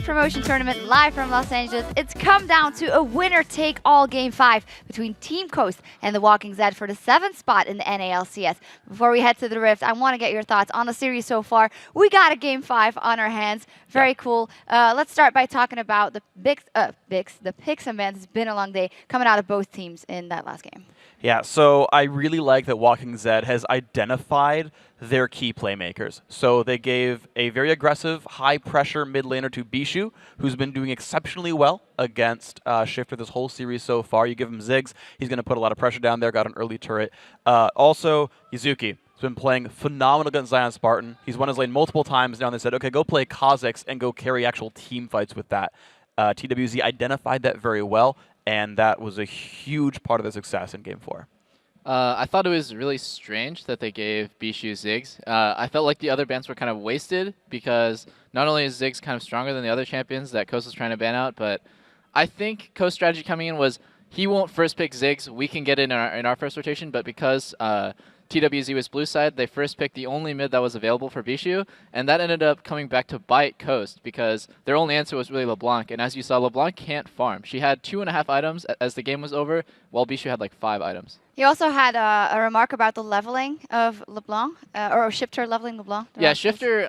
Live promotion tournament live from Los Angeles. It's come down to a winner-take-all Game 5 between Team Coast and the Walking Zed for the 7th spot in the NALCS. Before we head to the Rift, I want to get your thoughts on the series so far. We got a Game 5 on our hands. Very cool. Let's start by talking about the picks and bans. It's been a long day coming out of both teams in that last game. Yeah, so I really like that Walking Zed has identified their key playmakers. So they gave a very aggressive, high-pressure mid laner to Bishu, who's been doing exceptionally well against Shifter this whole series so far. You give him Ziggs, he's going to put a lot of pressure down there, got an early turret. Also, Yuzuki has been playing phenomenal against Zion Spartan. He's won his lane multiple times now, and they said, okay, go play Kha'Zix and go carry actual team fights with that. TWZ identified that very well, and that was a huge part of the success in Game 4. I thought it was really strange that they gave Bishu Ziggs. I felt like the other bans were kind of wasted because not only is Ziggs kind of stronger than the other champions that Coast was trying to ban out, but I think Coast's strategy coming in was he won't first pick Ziggs. We can get in our first rotation, but because TWZ was blue side, they first picked the only mid that was available for Bishu, and that ended up coming back to bite Coast because their only answer was really LeBlanc, and as you saw, LeBlanc can't farm. She had 2.5 items as the game was over, while Bishu had like 5 items. He also had a remark about the leveling of LeBlanc, or Shifter leveling LeBlanc. Yeah, Shifter,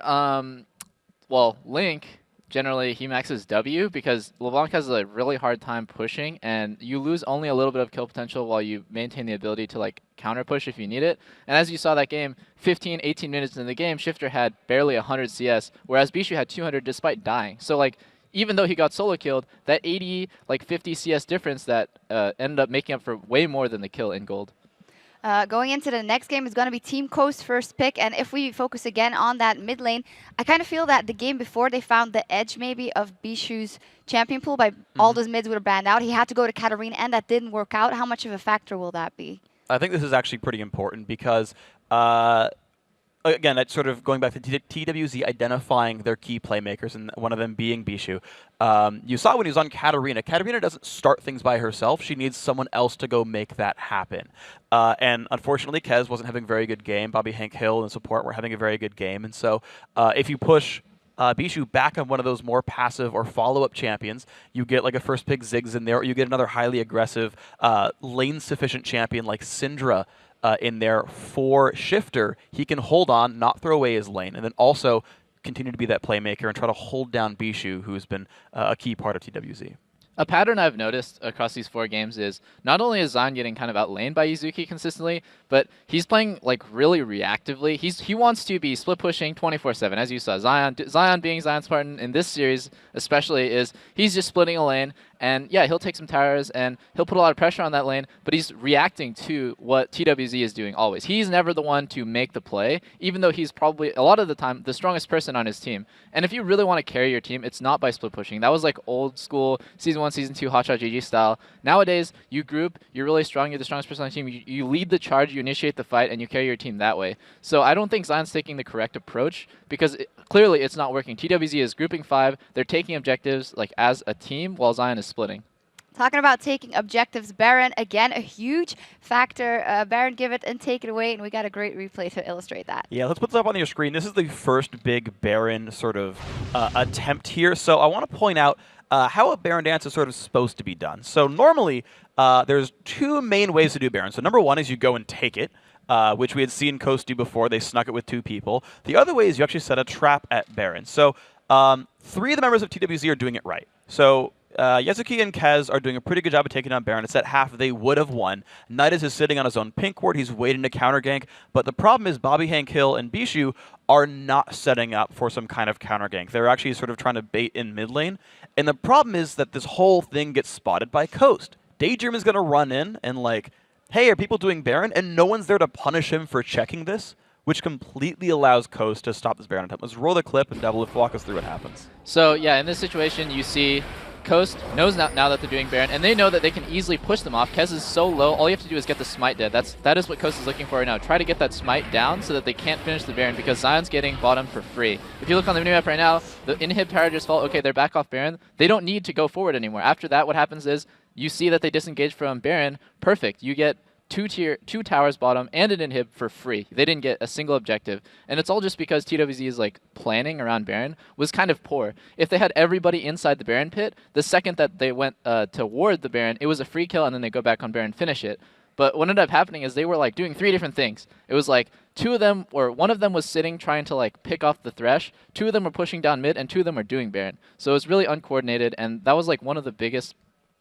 well, Link, generally he maxes W because LeBlanc has a really hard time pushing, and you lose only a little bit of kill potential while you maintain the ability to like counter push if you need it. And as you saw that game, 15, 18 minutes in the game, Shifter had barely 100 CS, whereas Bishu had 200 despite dying. So like, even though he got solo killed, that 80, like 50 CS difference that ended up making up for way more than the kill in gold. Going into the next game is going to be Team Coast first pick, and if we focus again on that mid lane, I kind of feel that the game before they found the edge maybe of Bishu's champion pool by all those mids were banned out. He had to go to Katarina, and that didn't work out. How much of a factor will that be? I think this is actually pretty important because again, that's sort of going back to TWZ identifying their key playmakers, and one of them being Bishu. You saw when he was on Katarina. Katarina doesn't start things by herself. She needs someone else to go make that happen. And unfortunately, Kez wasn't having a very good game. Bobby Hank Hill and support were having a very good game. And so if you push Bishu back on one of those more passive or follow-up champions, you get like a first pick Ziggs in there, or you get another highly aggressive lane-sufficient champion like Syndra in there for Shifter. He can hold on, not throw away his lane, and then also continue to be that playmaker and try to hold down Bishu, who's been a key part of TWZ. A pattern I've noticed across these 4 games is not only is Zion getting kind of outlaned by Yuzuki consistently, but he's playing like really reactively. He wants to be split pushing 24/7, as you saw. Zion being Zion Spartan in this series especially is he's just splitting a lane, and yeah, he'll take some towers and he'll put a lot of pressure on that lane, but he's reacting to what TWZ is doing always. He's never the one to make the play, even though he's probably a lot of the time the strongest person on his team. And if you really want to carry your team, it's not by split pushing. That was like old school Season 1, Season 2 Hotshot GG style. Nowadays, you group, you're really strong, you're the strongest person on the team, you lead the charge, you initiate the fight, and you carry your team that way. So I don't think Zion's taking the correct approach because clearly it's not working. TWZ is grouping 5, they're taking objectives like as a team while Zion is splitting. Talking about taking objectives, Baron, again, a huge factor. Baron, give it and take it away, and we got a great replay to illustrate that. Yeah, let's put this up on your screen. This is the first big Baron sort of attempt here. So I want to point out how a Baron dance is sort of supposed to be done. So normally, there's 2 main ways to do Baron. So number 1 is you go and take it, which we had seen Coast do before. They snuck it with 2 people. The other way is you actually set a trap at Baron. So 3 of the members of TWZ are doing it right. So Yuzuki and Kez are doing a pretty good job of taking down Baron. It's at half they would have won. Nidus is sitting on his own pink ward. He's waiting to counter gank. But the problem is Bobby Hank Hill and Bishu are not setting up for some kind of counter gank. They're actually sort of trying to bait in mid lane. And the problem is that this whole thing gets spotted by Coast. Daydream is going to run in and like, hey, are people doing Baron? And no one's there to punish him for checking this, which completely allows Coast to stop this Baron attempt. Let's roll the clip and walk us through what happens. So yeah, in this situation, you see Coast knows now that they're doing Baron, and they know that they can easily push them off. Kez is so low, all you have to do is get the smite dead. That is what Coast is looking for right now. Try to get that smite down so that they can't finish the Baron because Zion's getting bottom for free. If you look on the minimap right now, the inhib power just fall. Okay, they're back off Baron. They don't need to go forward anymore. After that, what happens is you see that they disengage from Baron. Perfect. You get two towers bottom and an inhib for free. They didn't get a single objective, and it's all just because TWZ's like planning around Baron was kind of poor. If they had everybody inside the Baron pit, the second that they went toward the Baron, it was a free kill, and then they go back on Baron, finish it. But what ended up happening is they were like doing 3 different things. It was like one of them was sitting trying to like pick off the Thresh, 2 of them were pushing down mid, and 2 of them were doing Baron. So it was really uncoordinated, and that was like one of the biggest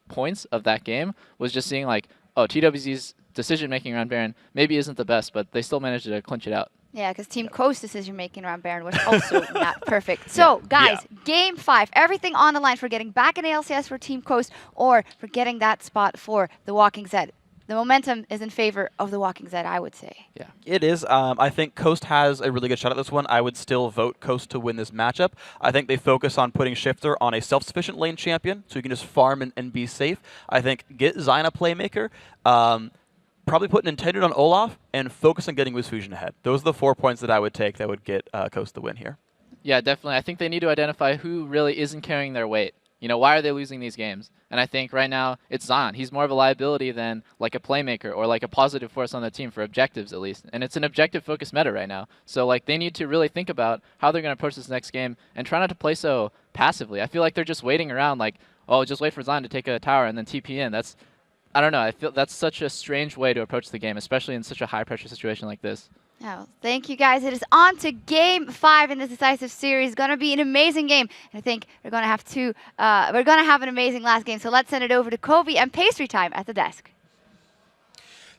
points of that game, was just seeing like, oh, TWZ's decision making around Baron maybe isn't the best, but they still managed to clinch it out. Yeah, because Team Coast decision making around Baron was also not perfect. So, guys, Game 5, everything on the line for getting back in ALCS for Team Coast or for getting that spot for the Walking Zed. The momentum is in favor of the Walking Zed, I would say. Yeah, it is. I think Coast has a really good shot at this one. I would still vote Coast to win this matchup. I think they focus on putting Shifter on a self-sufficient lane champion, so you can just farm and be safe. I think get Zion a playmaker, probably put Nintendo on Olaf, and focus on getting WizFusion ahead. Those are the 4 points that I would take that would get Coast the win here. Yeah, definitely. I think they need to identify who really isn't carrying their weight. You know, why are they losing these games? And I think right now it's Zion. He's more of a liability than like a playmaker or like a positive force on the team for objectives at least. And it's an objective-focused meta right now. So like they need to really think about how they're going to approach this next game and try not to play so passively. I feel like they're just waiting around like, oh, just wait for Zion to take a tower and then TP in. I don't know. I feel that's such a strange way to approach the game, especially in such a high-pressure situation like this. Oh, thank you, guys. It is on to Game 5 in this decisive series. Going to be an amazing game. And I think we're going to have an amazing last game. So let's send it over to Kobe and Pastry Time at the desk.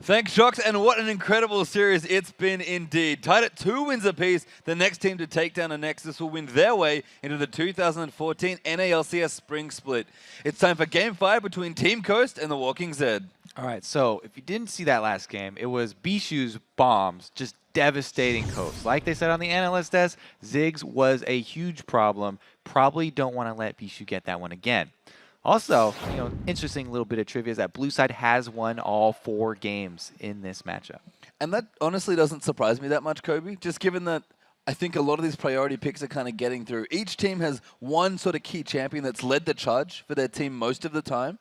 Thanks, Shocks, and what an incredible series it's been indeed. Tied at 2 wins apiece, the next team to take down a Nexus will win their way into the 2014 NALCS Spring Split. It's time for Game 5 between Team Coast and the Walking Zed. All right, so if you didn't see that last game, it was Bishu's bombs just devastating Coast. Like they said on the Analyst desk, Ziggs was a huge problem. Probably don't want to let Bishu get that one again. Also, you know, interesting little bit of trivia is that Blue Side has won all 4 games in this matchup. And that honestly doesn't surprise me that much, Kobe, just given that I think a lot of these priority picks are kind of getting through. Each team has one sort of key champion that's led the charge for their team most of the time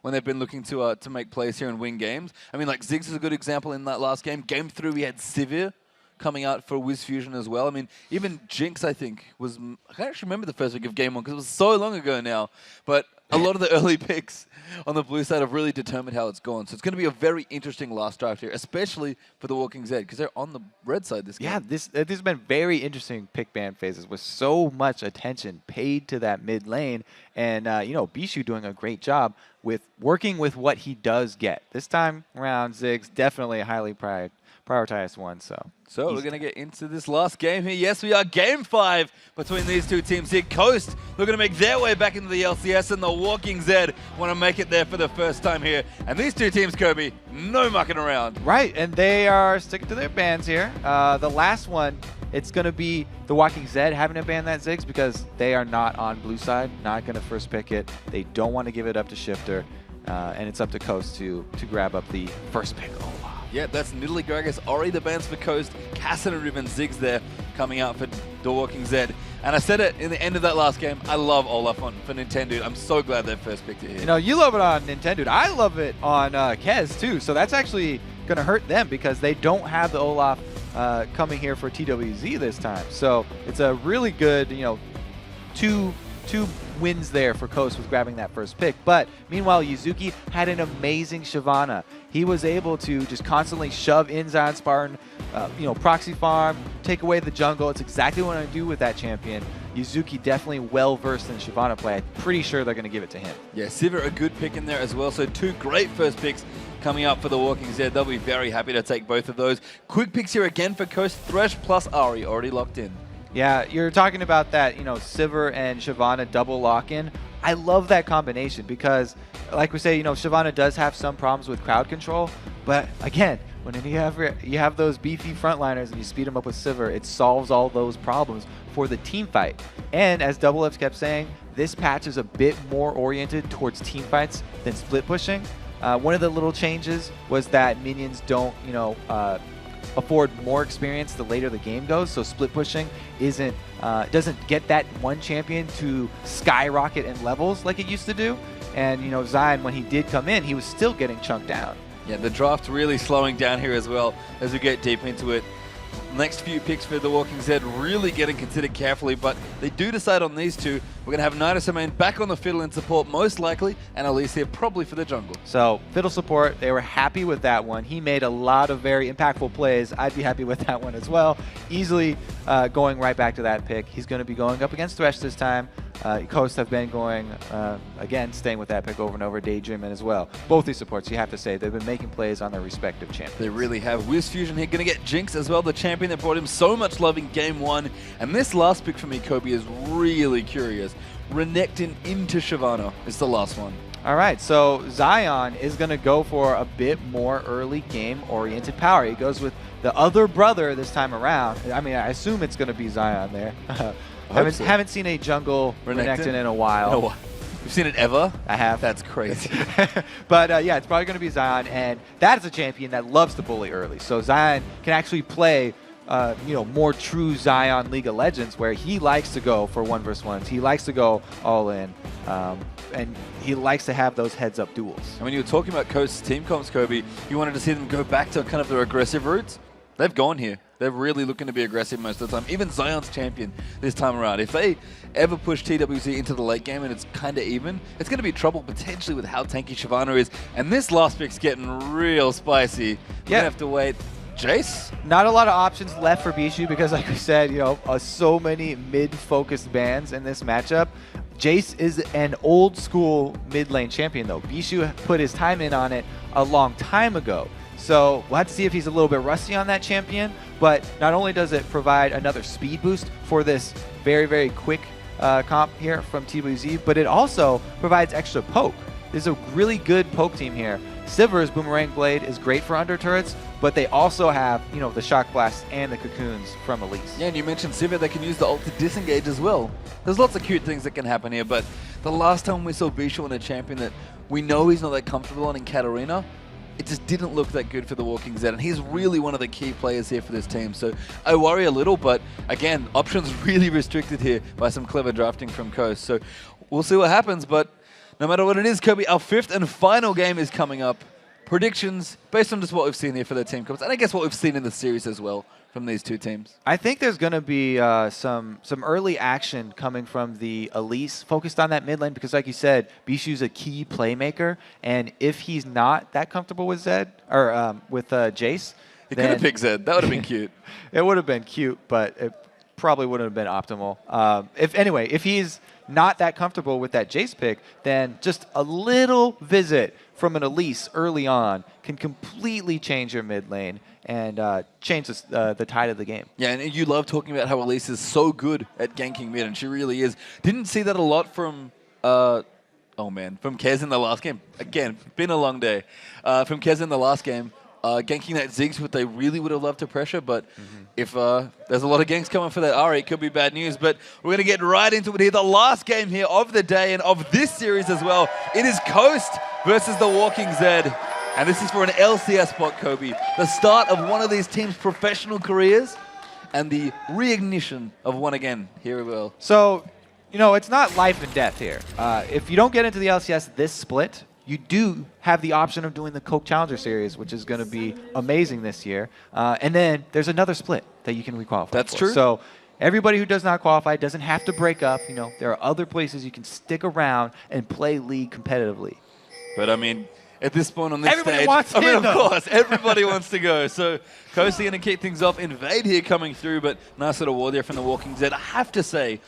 when they've been looking to make plays here and win games. I mean, like, Ziggs is a good example in that last game. Game 3, we had Sivir coming out for WizFusion as well. I mean, even Jinx, I think, was... I can't actually remember the first week of Game 1 because it was so long ago now. But a lot of the early picks on the blue side have really determined how it's gone. So it's going to be a very interesting last draft here, especially for the Walking Zed, because they're on the red side this game. Yeah, this has been very interesting pick ban phases with so much attention paid to that mid lane. And, you know, Bishu doing a great job with working with what he does get. This time around, Ziggs definitely a highly prioritized one. So we're going to get into this last game here. Yes, we are Game 5 between these two teams here. Coast, they're going to make their way back into the LCS, and the Walking Zed want to make it there for the first time here. And these two teams, Kobe, no mucking around. Right, and they are sticking to their bans here. The last one, it's going to be the Walking Zed having to ban that Ziggs because they are not on blue side, not going to first pick it. They don't want to give it up to Shifter, and it's up to Coast to grab up the first pick. Oh, wow. Yeah, that's Nidalee Gragas, Ori the bans for Coast, Cassidy and Riven Ziggs there coming out for the Walking Zed. And I said it in the end of that last game, I love Olaf for Nintendo. I'm so glad they first picked it here. You know, you love it on Nintendo. I love it on Kez too. So that's actually going to hurt them because they don't have the Olaf coming here for TWZ this time. So it's a really good, you know, two wins there for Coast with grabbing that first pick. But meanwhile, Yuzuki had an amazing Shyvana. He was able to just constantly shove in Zion Spartan, you know, proxy farm, take away the jungle. It's exactly what I do with that champion. Yuzuki definitely well-versed in Shyvana play. I'm pretty sure they're going to give it to him. Yeah, Sivir a good pick in there as well. So 2 great first picks coming up for the Walking Zed. They'll be very happy to take both of those. Quick picks here again for Coast. Thresh plus Ahri already locked in. Yeah, you're talking about that, you know, Sivir and Shyvana double lock-in. I love that combination because, like we say, you know, Shyvana does have some problems with crowd control, but again, when you have those beefy frontliners and you speed them up with Sivir, it solves all those problems for the team fight. And as Double F's kept saying, this patch is a bit more oriented towards team fights than split pushing. One of the little changes was that minions don't, you know, afford more experience the later the game goes, so split pushing doesn't get that one champion to skyrocket in levels like it used to do. And you know, Zion, when he did come in, he was still getting chunked down. Yeah, the draft really slowing down here as well as we get deep into it. Next few picks for the Walking Zed really getting considered carefully, but they do decide on these two. We're going to have Nidus Main back on the Fiddle in support most likely, and Elise here probably for the jungle. So Fiddle support, they were happy with that one. He made a lot of very impactful plays. I'd be happy with that one as well. Easily going right back to that pick. He's going to be going up against Thresh this time. Coast have been going, again, staying with that pick over and over, Daydreaming as well. Both these supports, you have to say, they've been making plays on their respective champions. They really have. Wiz Fusion here going to get Jinx as well, the champion that brought him so much love in Game 1. And this last pick for me, Kobe, is really curious. Renekton into Shyvana is the last one. All right, so Zion is going to go for a bit more early game-oriented power. He goes with the other brother this time around. I mean, I assume it's going to be Zion there. Haven't seen a jungle Renekton in a while. No, you've seen it ever? I have. That's crazy. But yeah, it's probably going to be Zion, and that is a champion that loves to bully early. So Zion can actually play more true Zion League of Legends, where he likes to go for 1v1s. He likes to go all in, and he likes to have those heads-up duels. And when you were talking about Coast's team comps, Kobe, you wanted to see them go back to kind of their aggressive roots. They've gone here. They're really looking to be aggressive most of the time. Even Zion's champion this time around. If they ever push TWZ into the late game and it's kind of even, it's going to be trouble potentially with how tanky Shyvana is. And this last pick's getting real spicy. We're going to have to wait. Jace? Not a lot of options left for Bishu because, like we said, so many mid-focused bans in this matchup. Jace is an old-school mid-lane champion, though. Bishu put his time in on it a long time ago. So we'll have to see if he's a little bit rusty on that champion, but not only does it provide another speed boost for this very quick comp here from TWZ, but it also provides extra poke. This is a really good poke team here. Sivir's Boomerang Blade is great for under turrets, but they also have, the Shock Blast and the Cocoons from Elise. Yeah, and you mentioned Sivir, they can use the ult to disengage as well. There's lots of cute things that can happen here, but the last time we saw Bishu on a champion that we know he's not that comfortable on in Katarina, it just didn't look that good for the Walking Zed, and he's really one of the key players here for this team. So I worry a little, but again, options really restricted here by some clever drafting from Coast. So we'll see what happens, but no matter what it is, Kobe, our 5th and final game is coming up. Predictions based on just what we've seen here for the team comps, and I guess what we've seen in the series as well from these two teams. I think there's going to be some early action coming from the Elise, focused on that mid lane, because like you said, Bishu's a key playmaker, and if he's not that comfortable with Zed, or with Jace, he could have picked Zed. That would have been cute. It would have been cute, but it probably wouldn't have been optimal. If he's not that comfortable with that Jace pick, then just a little visit from an Elise early on can completely change your mid lane and change the tide of the game. Yeah, and you love talking about how Elise is so good at ganking mid, and she really is. Didn't see that a lot from, from Kez in the last game. Again, been a long day. From Kez in the last game, ganking that Ziggs, what they really would have loved to pressure, but if there's a lot of ganks coming for that Ari, it could be bad news. But we're going to get right into it here. The last game here of the day and of this series as well. It is Coast versus the Walking Zed. And this is for an LCS spot, Kobe. The start of one of these teams' professional careers and the reignition of one again. Here we go. So, it's not life and death here. If you don't get into the LCS this split, you do have the option of doing the Coke Challenger Series, which is going to be amazing this year. And then there's another split that you can requalify That's for. true. So everybody who does not qualify doesn't have to break up. There are other places you can stick around and play League competitively. But I mean, at this point on this Everybody stage, wants in, of though. course, everybody wants to go. So Coast going to kick things off. Invade here coming through, but nice little ward there from the Walking Zed. I have to say,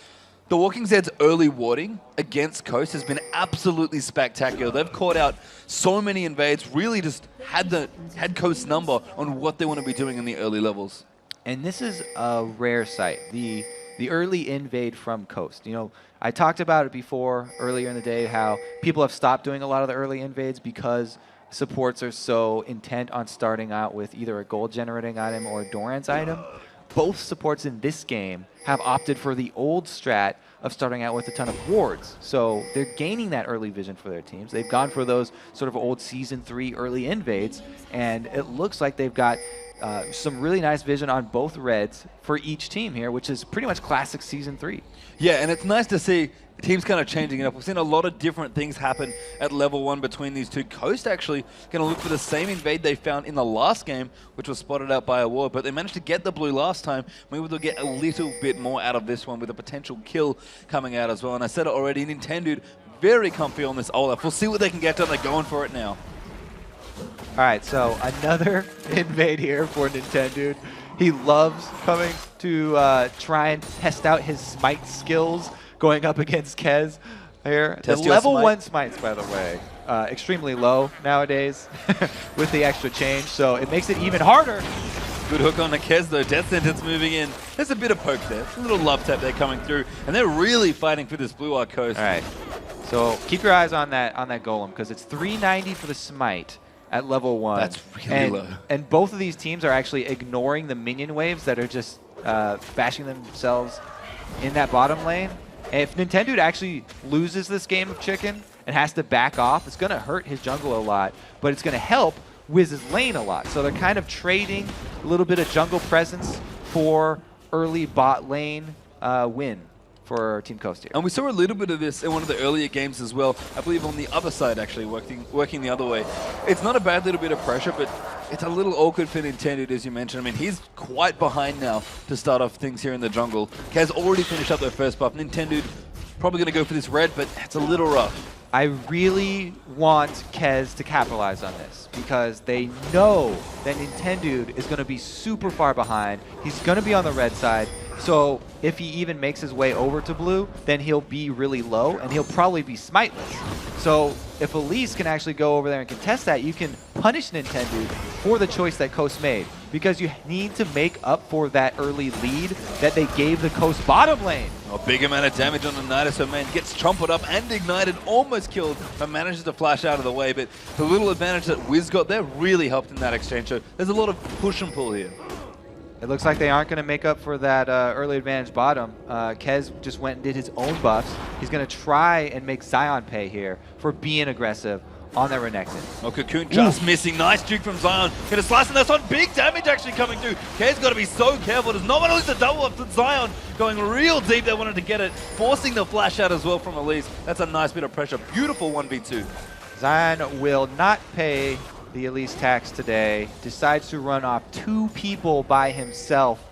the Walking Zed's early warding against Coast has been absolutely spectacular. They've caught out so many invades, really just had Coast's number on what they want to be doing in the early levels. And this is a rare sight, the early invade from Coast. I talked about it before earlier in the day, how people have stopped doing a lot of the early invades because supports are so intent on starting out with either a gold generating item or a Doran's item. Both supports in this game have opted for the old strat of starting out with a ton of wards. So they're gaining that early vision for their teams. They've gone for those sort of old Season 3 early invades, and it looks like they've got some really nice vision on both reds for each team here, which is pretty much classic Season 3. Yeah, and it's nice to see teams kind of changing it up. We've seen a lot of different things happen at level 1 between these two. Coast actually going to look for the same invade they found in the last game, which was spotted out by a ward, but they managed to get the blue last time. Maybe they'll get a little bit more out of this one with a potential kill coming out as well. And I said it already, Nintendo very comfy on this Olaf. We'll see what they can get done. They're going for it now. All right, so another invade here for Nintendo. He loves coming to try and test out his smite skills going up against Kez here. The level 1 smites, by the way, extremely low nowadays with the extra change, so it makes it even harder. Good hook on the Kez though, death sentence moving in. There's a bit of poke there, a little love tap there coming through, and they're really fighting for this blue arc coast. All right, so keep your eyes on that golem, because it's 390 for the smite at level 1. That's really low. And both of these teams are actually ignoring the minion waves that are just bashing themselves in that bottom lane. And if Nintendo actually loses this game of chicken and has to back off, it's going to hurt his jungle a lot, but it's going to help Wiz's lane a lot. So they're kind of trading a little bit of jungle presence for early bot lane win for Team Coast here. And we saw a little bit of this in one of the earlier games as well. I believe on the other side, actually, working the other way. It's not a bad little bit of pressure, but it's a little awkward for Nintendo, as you mentioned. I mean, he's quite behind now to start off things here in the jungle. Kaz already finished up their first buff. Nintendo probably going to go for this red, but it's a little rough. I really want Kez to capitalize on this because they know that Nintendo is going to be super far behind. He's going to be on the red side. So if he even makes his way over to blue, then he'll be really low and he'll probably be smiteless. So if Elise can actually go over there and contest that, you can punish Nintendo for the choice that Coast made, because you need to make up for that early lead that they gave the Coast bottom lane. A big amount of damage on the Nidus. Her man gets trampled up and ignited, almost killed, but manages to flash out of the way. But the little advantage that Wiz got there really helped in that exchange. So there's a lot of push and pull here. It looks like they aren't going to make up for that early advantage bottom. Kez just went and did his own buffs. He's going to try and make Zion pay here for being aggressive on that Renekton. Oh, Cocoon just missing. Nice juke from Zion. Gonna slice, and that's on big damage actually coming through. Kez got to be so careful. Does not want to lose the double up to Zion. Going real deep. They wanted to get it. Forcing the flash out as well from Elise. That's a nice bit of pressure. Beautiful 1v2. Zion will not pay the Elise tax today. Decides to run off 2 people by himself.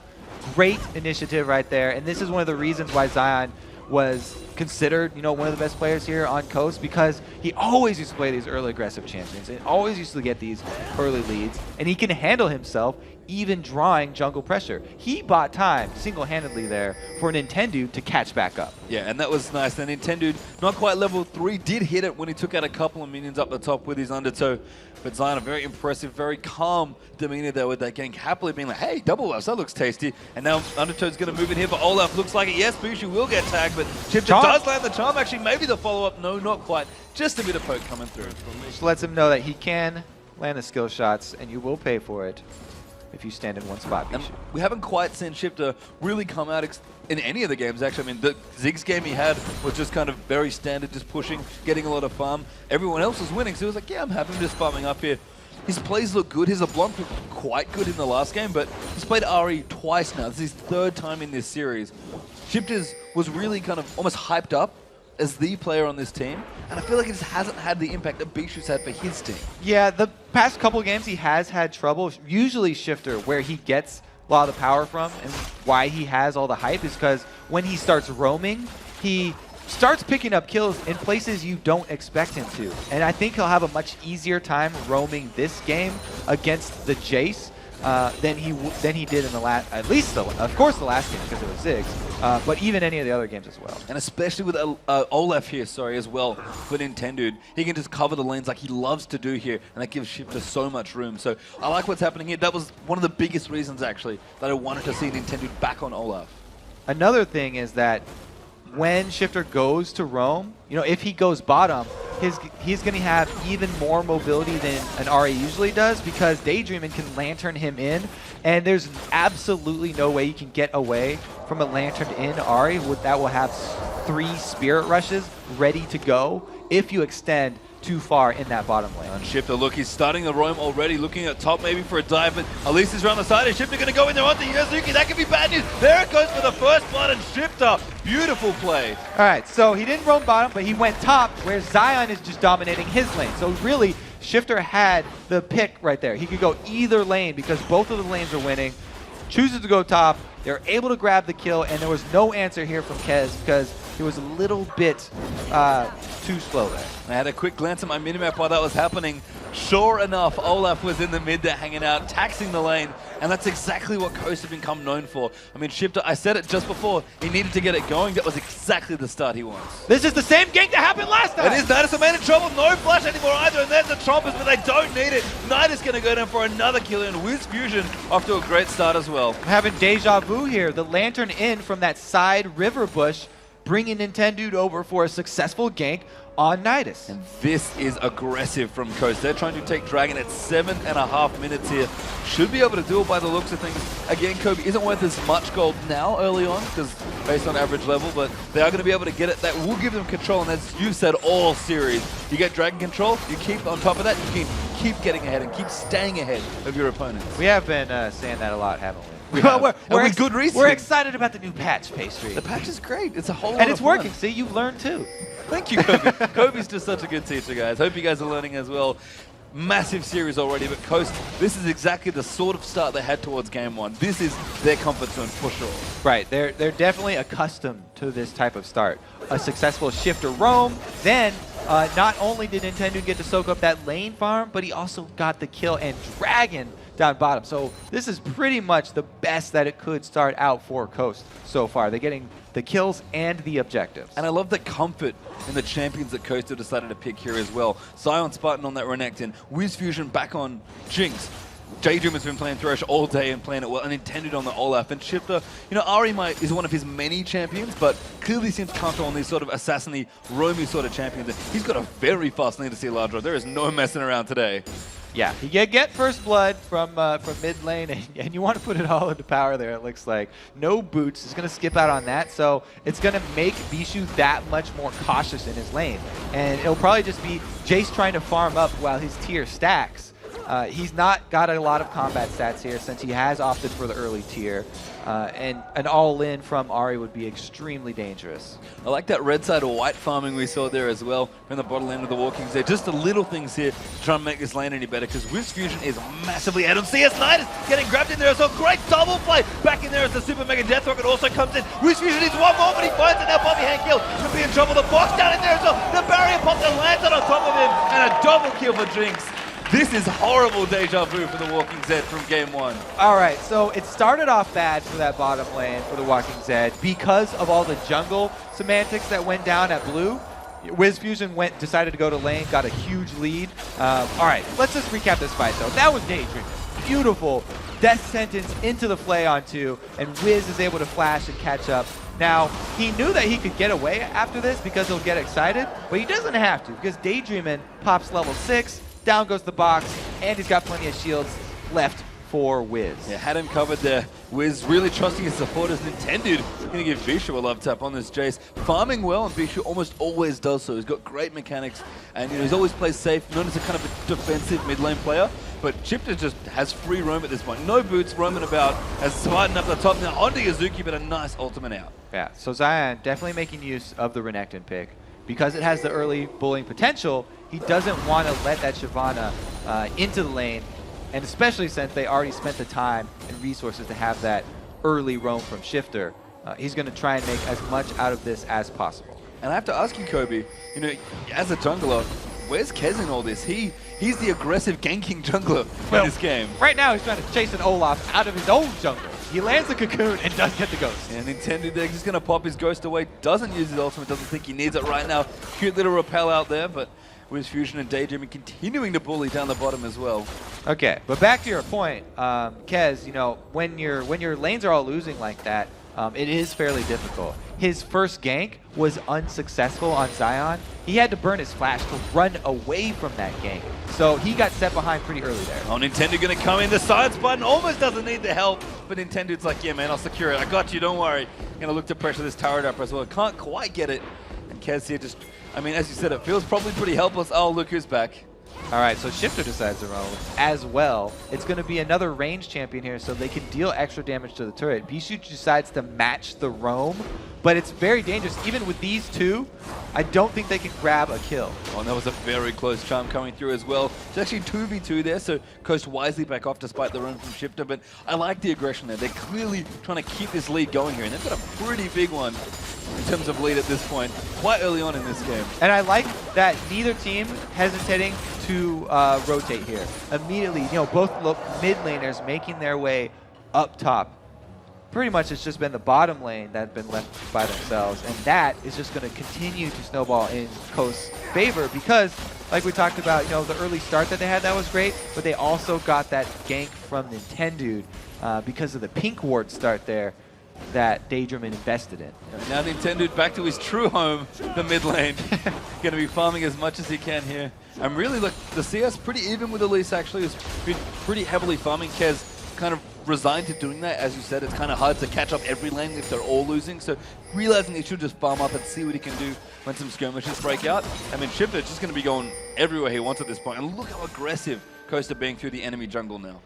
Great initiative right there. And this is one of the reasons why Zion was considered, you know, one of the best players here on Coast, because he always used to play these early aggressive champions and always used to get these early leads, and he can handle himself even drawing jungle pressure. He bought time single-handedly there for Nintendo to catch back up. Yeah, and that was nice. The Nintendo, not quite level 3, did hit it when he took out a couple of minions up the top with his undertow. But Zion, a very impressive, very calm demeanor there with that gank, happily being like, hey, double buffs, that looks tasty. And now undertow's going to move in here for Olaf. Looks like it. Yes, Bushu will get tagged, but Shifter does land the charm. Actually, maybe the follow-up. No, not quite. Just a bit of poke coming through. Just lets him know that he can land the skill shots, and you will pay for it if you stand in one spot. And we haven't quite seen Shifter really come out in any of the games, actually. I mean, the Ziggs game he had was just kind of very standard, just pushing, getting a lot of farm. Everyone else was winning, so he was like, yeah, I'm happy, I'm just farming up here. His plays look good. His LeBlanc looked quite good in the last game, but he's played Ari twice now. This is his 3rd time in this series. Shifters was really kind of almost hyped up as the player on this team, and I feel like it just hasn't had the impact that Bishu's had for his team. Yeah, the past couple games he has had trouble. Usually Shifter, where he gets a lot of the power from and why he has all the hype, is because when he starts roaming, he starts picking up kills in places you don't expect him to. And I think he'll have a much easier time roaming this game against the Jace than he did in the last, at least of course the last game because it was Ziggs, but even any of the other games as well. And especially with Olaf here, as well, for Nintendo. He can just cover the lanes like he loves to do here, and that gives Shifter so much room. So I like what's happening here. That was one of the biggest reasons, actually, that I wanted to see Nintendo back on Olaf. Another thing is that when Shifter goes to roam, you know, if he goes bottom, he's going to have even more mobility than an Ari usually does, because Daydreaming can lantern him in, and there's absolutely no way you can get away from a lanterned in Ari that will have 3 spirit rushes ready to go if you extend too far in that bottom lane. And Shifter, look, he's starting the roam already, looking at top maybe for a dive, but Elise is around the side, and Shifter going to go in there onto Yuzuki. That could be bad news. There it goes for the first blood, and Shifter, beautiful play. All right, so he didn't roam bottom, but he went top, where Zion is just dominating his lane. So really, Shifter had the pick right there. He could go either lane because both of the lanes are winning. Chooses to go top. They're able to grab the kill, and there was no answer here from Kez because he was a little bit too slow there. I had a quick glance at my minimap while that was happening. Sure enough, Olaf was in the mid there hanging out, taxing the lane, and that's exactly what Coast have become known for. I mean, Shifter, I said it just before, he needed to get it going. That was exactly the start he wants. This is the same gank that happened last time! It is. Nidus are in trouble. No flash anymore either, and there's the Chompers, but they don't need it. Nidus going to go down for another kill, and Wiz Fusion off to a great start as well. I'm having deja vu here. The lantern in from that side river bush, bringing Nintendo over for a successful gank on Nidus. And this is aggressive from Coast. They're trying to take Dragon at 7.5 minutes here. Should be able to do it by the looks of things. Again, Kobe isn't worth as much gold now early on, because based on average level, but they are going to be able to get it. That will give them control, and as you said all series, you get Dragon control, you keep on top of that, you can keep getting ahead and keep staying ahead of your opponents. We have been saying that a lot, haven't we? We're good reason. We're excited about the new patch, Pastry. The patch is great. It's a whole lot And it's of fun. working. See, you've learned too. Thank you, Kobe. Kobe's just such a good teacher, guys. Hope you guys are learning as well. Massive series already, but Coast, this is exactly the sort of start they had towards game one. This is their comfort zone for sure. Right, they're definitely accustomed to this type of start. A successful Shifter roam, then not only did Nintendo get to soak up that lane farm, but he also got the kill and Dragon down bottom. So this is pretty much the best that it could start out for Coast so far. They're getting the kills and the objectives. And I love the comfort in the champions that Coast have decided to pick here as well. Sion Spartan on that Renekton, Wiz Fusion back on Jinx. Daydream has been playing Thresh all day and playing it well, and intended on the Olaf. And Shifter, you know, Ari is one of his many champions, but clearly seems comfortable on these sort of assassin-y, roamy sort of champions. He's got a very fast lane to see Ladra. There is no messing around today. Yeah, you get first blood from mid lane, and you want to put it all into power there, it looks like. No boots, he's going to skip out on that, so it's going to make Bishu that much more cautious in his lane. And it'll probably just be Jace trying to farm up while his tier stacks. He's not got a lot of combat stats here since he has opted for the early tier. And an all-in from Ari would be extremely dangerous. I like that red side or white farming we saw there as well from the bottom lane of the Walkings there. Just the little things here to try and make this lane any better, because Wiz Fusion is massively ahead on CS Nidus getting grabbed in there as well. Great double play back in there as the Super Mega Death Rocket also comes in. Wiz Fusion needs one more, but he finds it now. Bobby hand kill. Could be in trouble. The box down in there as well. The barrier popped and landed on top of him, and a double kill for Jinx. This is horrible deja vu for the Walking Zed from game one. All right, so it started off bad for that bottom lane for the Walking Zed because of all the jungle semantics that went down at blue. Wiz Fusion decided to go to lane, got a huge lead. All right, let's just recap this fight though. That was Daydream. Beautiful death sentence into the Flay on 2, and Wiz is able to flash and catch up. Now, he knew that he could get away after this because he'll get excited, but he doesn't have to because Daydreamin' pops level 6, down goes the box, and he's got plenty of shields left for Wiz. Yeah, had him covered there. Wiz really trusting his supporters and intended. Going to give Bishu a love tap on this Jace. Farming well, and Bishu almost always does so. He's got great mechanics, and he's always plays safe, known as a kind of a defensive mid lane player. But Shifter just has free roam at this point. No boots, roaming about, has Spartan up the top now onto Yuzuki, but a nice ultimate out. Yeah, so Zion definitely making use of the Renekton pick. Because it has the early bullying potential, he doesn't want to let that Shyvana into the lane, and especially since they already spent the time and resources to have that early roam from Shifter, he's going to try and make as much out of this as possible. And I have to ask you, Kobe, you know, as a jungler, where's Kez in all this? He's the aggressive ganking jungler in this game. Right now he's trying to chase an Olaf out of his own jungle. He lands a cocoon and does get the ghost. And Nintendo there just going to pop his ghost away. Doesn't use his ultimate, doesn't think he needs it right now. Cute little repel out there, but Wiz Fusion and Daydream continuing to bully down the bottom as well. Okay, but back to your point, Kez, you know, when your lanes are all losing like that, it is fairly difficult. His first gank was unsuccessful on Zion. He had to burn his flash to run away from that gank. So he got set behind pretty early there. Oh, Nintendo going to come in. The science button almost doesn't need the help, but Nintendo's like, yeah, man, I'll secure it. I got you, don't worry. Going to look to pressure this turret up as well. Can't quite get it. And Kez here just I mean, as you said, it feels probably pretty helpless. Oh, look who's back. All right, so Shifter decides to roam as well. It's going to be another range champion here, so they can deal extra damage to the turret. Bishu decides to match the roam, but it's very dangerous. Even with these two, I don't think they can grab a kill. Oh, and that was a very close charm coming through as well. It's actually 2v2 there, so Coast wisely back off despite the run from Shifter, but I like the aggression there. They're clearly trying to keep this lead going here, and they've got a pretty big one in terms of lead at this point, quite early on in this game. And I like that neither team hesitating to rotate here. Immediately, you know, both mid laners making their way up top. Pretty much it's just been the bottom lane that's been left by themselves, and that is just going to continue to snowball in Coast's favor because, like we talked about, you know, the early start that they had, that was great, but they also got that gank from Nintendo because of the pink ward start there that Daydream invested in. Now Nintendo back to his true home, the mid lane. Going to be farming as much as he can here. And really, look, the CS pretty even with Elise actually. Has been pretty heavily farming. Kez kind of resigned to doing that. As you said, it's kind of hard to catch up every lane if they're all losing. So realizing he should just farm up and see what he can do when some skirmishes break out. I mean, Shifter's just going to be going everywhere he wants at this point. And look how aggressive Coast are being through the enemy jungle now.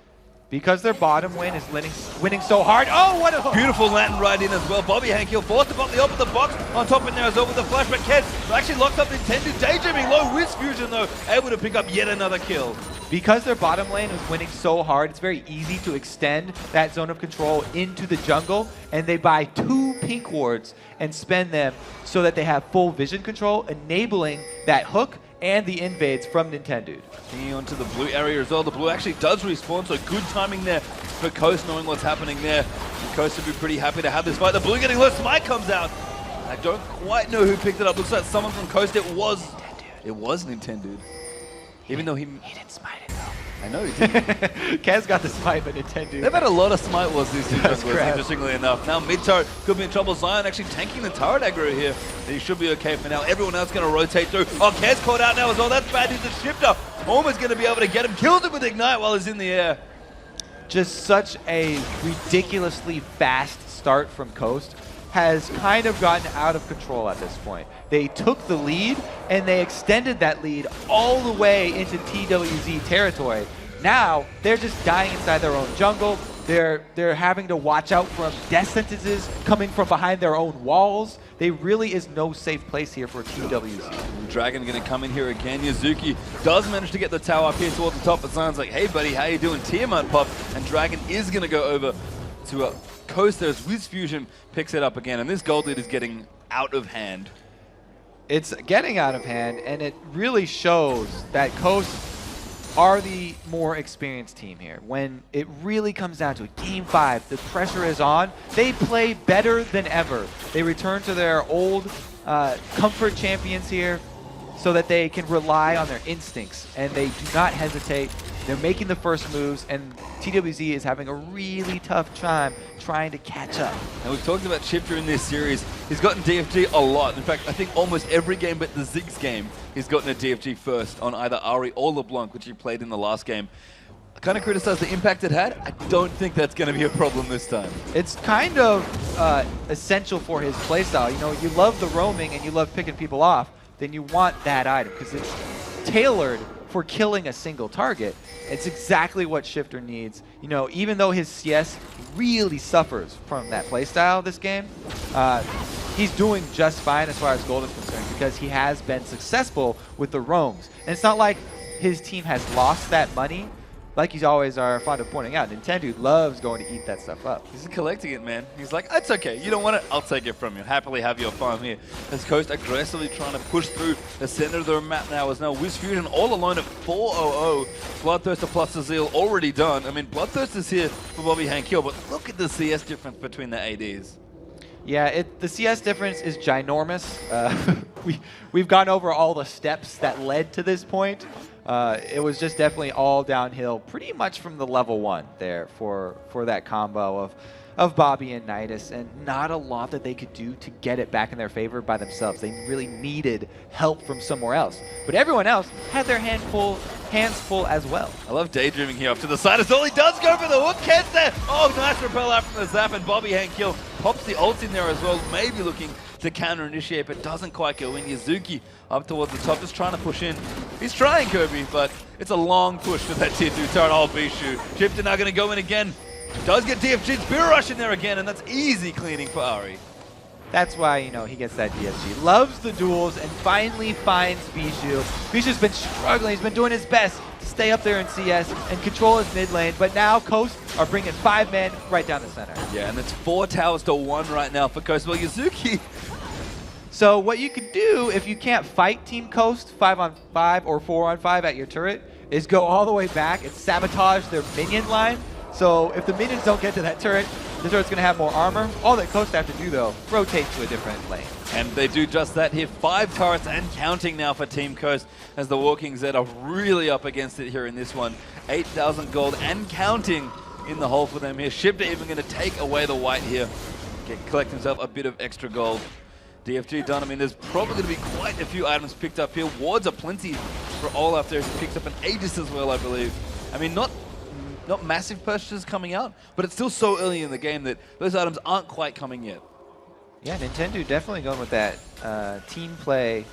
Because their bottom lane is winning so hard. Oh, what a hook! Beautiful Latin right in as well. Bobby Hankill forced to pop the opposite box. On top in there as well with the flash, but Kez actually locked up Nintendo. Daydreaming low Whiz Fusion though, able to pick up yet another kill. Because their bottom lane is winning so hard, it's very easy to extend that zone of control into the jungle, and they buy 2 pink wards and spend them so that they have full vision control, enabling that hook and the invades from Nintendo. Onto the blue area as well. The blue actually does respawn, so good timing there for Coast knowing what's happening there. And Coast would be pretty happy to have this fight. The blue getting low, Smite comes out. I don't quite know who picked it up. Looks like someone from Coast. It was Nintendo. Even though he didn't smite it though. I know he didn't. Kez got the smite, but Nintendo. They've had a lot of smite wars these two That's junglers, interestingly enough. Now mid turret could be in trouble. Zion actually tanking the turret aggro here. He should be okay for now. Everyone else going to rotate through. Oh, Kez caught out now as well. That's bad news. The Shifter almost going to be able to get him. Kills him with Ignite while he's in the air. Just such a ridiculously fast start from Coast has kind of gotten out of control at this point. They took the lead, and they extended that lead all the way into TWZ territory. Now, they're just dying inside their own jungle. They're having to watch out from death sentences coming from behind their own walls. There really is no safe place here for TWZ. Dragon going to come in here again. Yazuki does manage to get the tower up here towards the top, but Zion's like, hey buddy, how you doing? Tiamat pop, and Dragon is going to go over to Coast. There's Whiz Fusion picks it up again, and this gold lead is getting out of hand. It's getting out of hand, and it really shows that Coast are the more experienced team here. When it really comes down to it, Game 5, the pressure is on. They play better than ever. They return to their old comfort champions here so that they can rely on their instincts, and they do not hesitate. They're making the first moves, and TWZ is having a really tough time trying to catch up. And we've talked about Shifter in this series. He's gotten DFG a lot. In fact, I think almost every game but the Ziggs game, he's gotten a DFG first on either Ari or LeBlanc, which he played in the last game. I kind of criticized the impact it had. I don't think that's going to be a problem this time. It's kind of essential for his playstyle. You know, you love the roaming and you love picking people off, then you want that item because it's tailored for killing a single target. It's exactly what Shifter needs. You know, even though his CS really suffers from that playstyle this game, he's doing just fine as far as gold is concerned because he has been successful with the roams. And it's not like his team has lost that money. Like you always are fond of pointing out, Nintendo loves going to eat that stuff up. He's collecting it, man. He's like, it's okay. You don't want it? I'll take it from you. Happily have your farm here. As Coast aggressively trying to push through the center of the map now as now Whiz Fusion all alone at 4-0-0. Bloodthirster plus Azil already done. I mean, Bloodthirst is here for Bobby Hankill, but look at the CS difference between the ADs. Yeah, the CS difference is ginormous. We've gone over all the steps that led to this point. It was just definitely all downhill pretty much from the level 1 there for that combo of Bobby and Nidus, and not a lot that they could do to get it back in their favor by themselves. They really needed help from somewhere else. But everyone else had their hands full as well. I love daydreaming here off to the side as all he does go for the hook. Kez there. Oh, nice repel out from the zap, and Bobby Hankill pops the ult in there as well, maybe looking to counter-initiate, but doesn't quite go in. Yuzuki up towards the top, just trying to push in. He's trying, Kobe, but it's a long push for that tier 2 turret. Oh, Bishu. Shifter now going to go in again. Does get DFG's Spear Rush in there again, and that's easy cleaning for Ari. That's why, you know, he gets that DFG. Loves the duels and finally finds Bishu. Bishu's been struggling. He's been doing his best to stay up there in CS and control his mid lane. But now Coast are bringing 5 men right down the center. Yeah, and it's 4 towers to 1 right now for Coast. Well, Yuzuki. So what you could do if you can't fight Team Coast 5-on-5 or 4-on-5 at your turret is go all the way back and sabotage their minion line. So if the minions don't get to that turret, the turret's going to have more armor. All that Coast have to do, though, rotate to a different lane. And they do just that here. 5 turrets and counting now for Team Coast as the Walking Zed are really up against it here in this one. 8,000 gold and counting in the hole for them here. Shifter even going to take away the white here. Collect himself a bit of extra gold. DFG done. I mean, there's probably going to be quite a few items picked up here. Wards are plenty for Olaf there. He picks up an Aegis as well, I believe. I mean, not massive purchases coming out, but it's still so early in the game that those items aren't quite coming yet. Yeah, Nintendo definitely going with that team play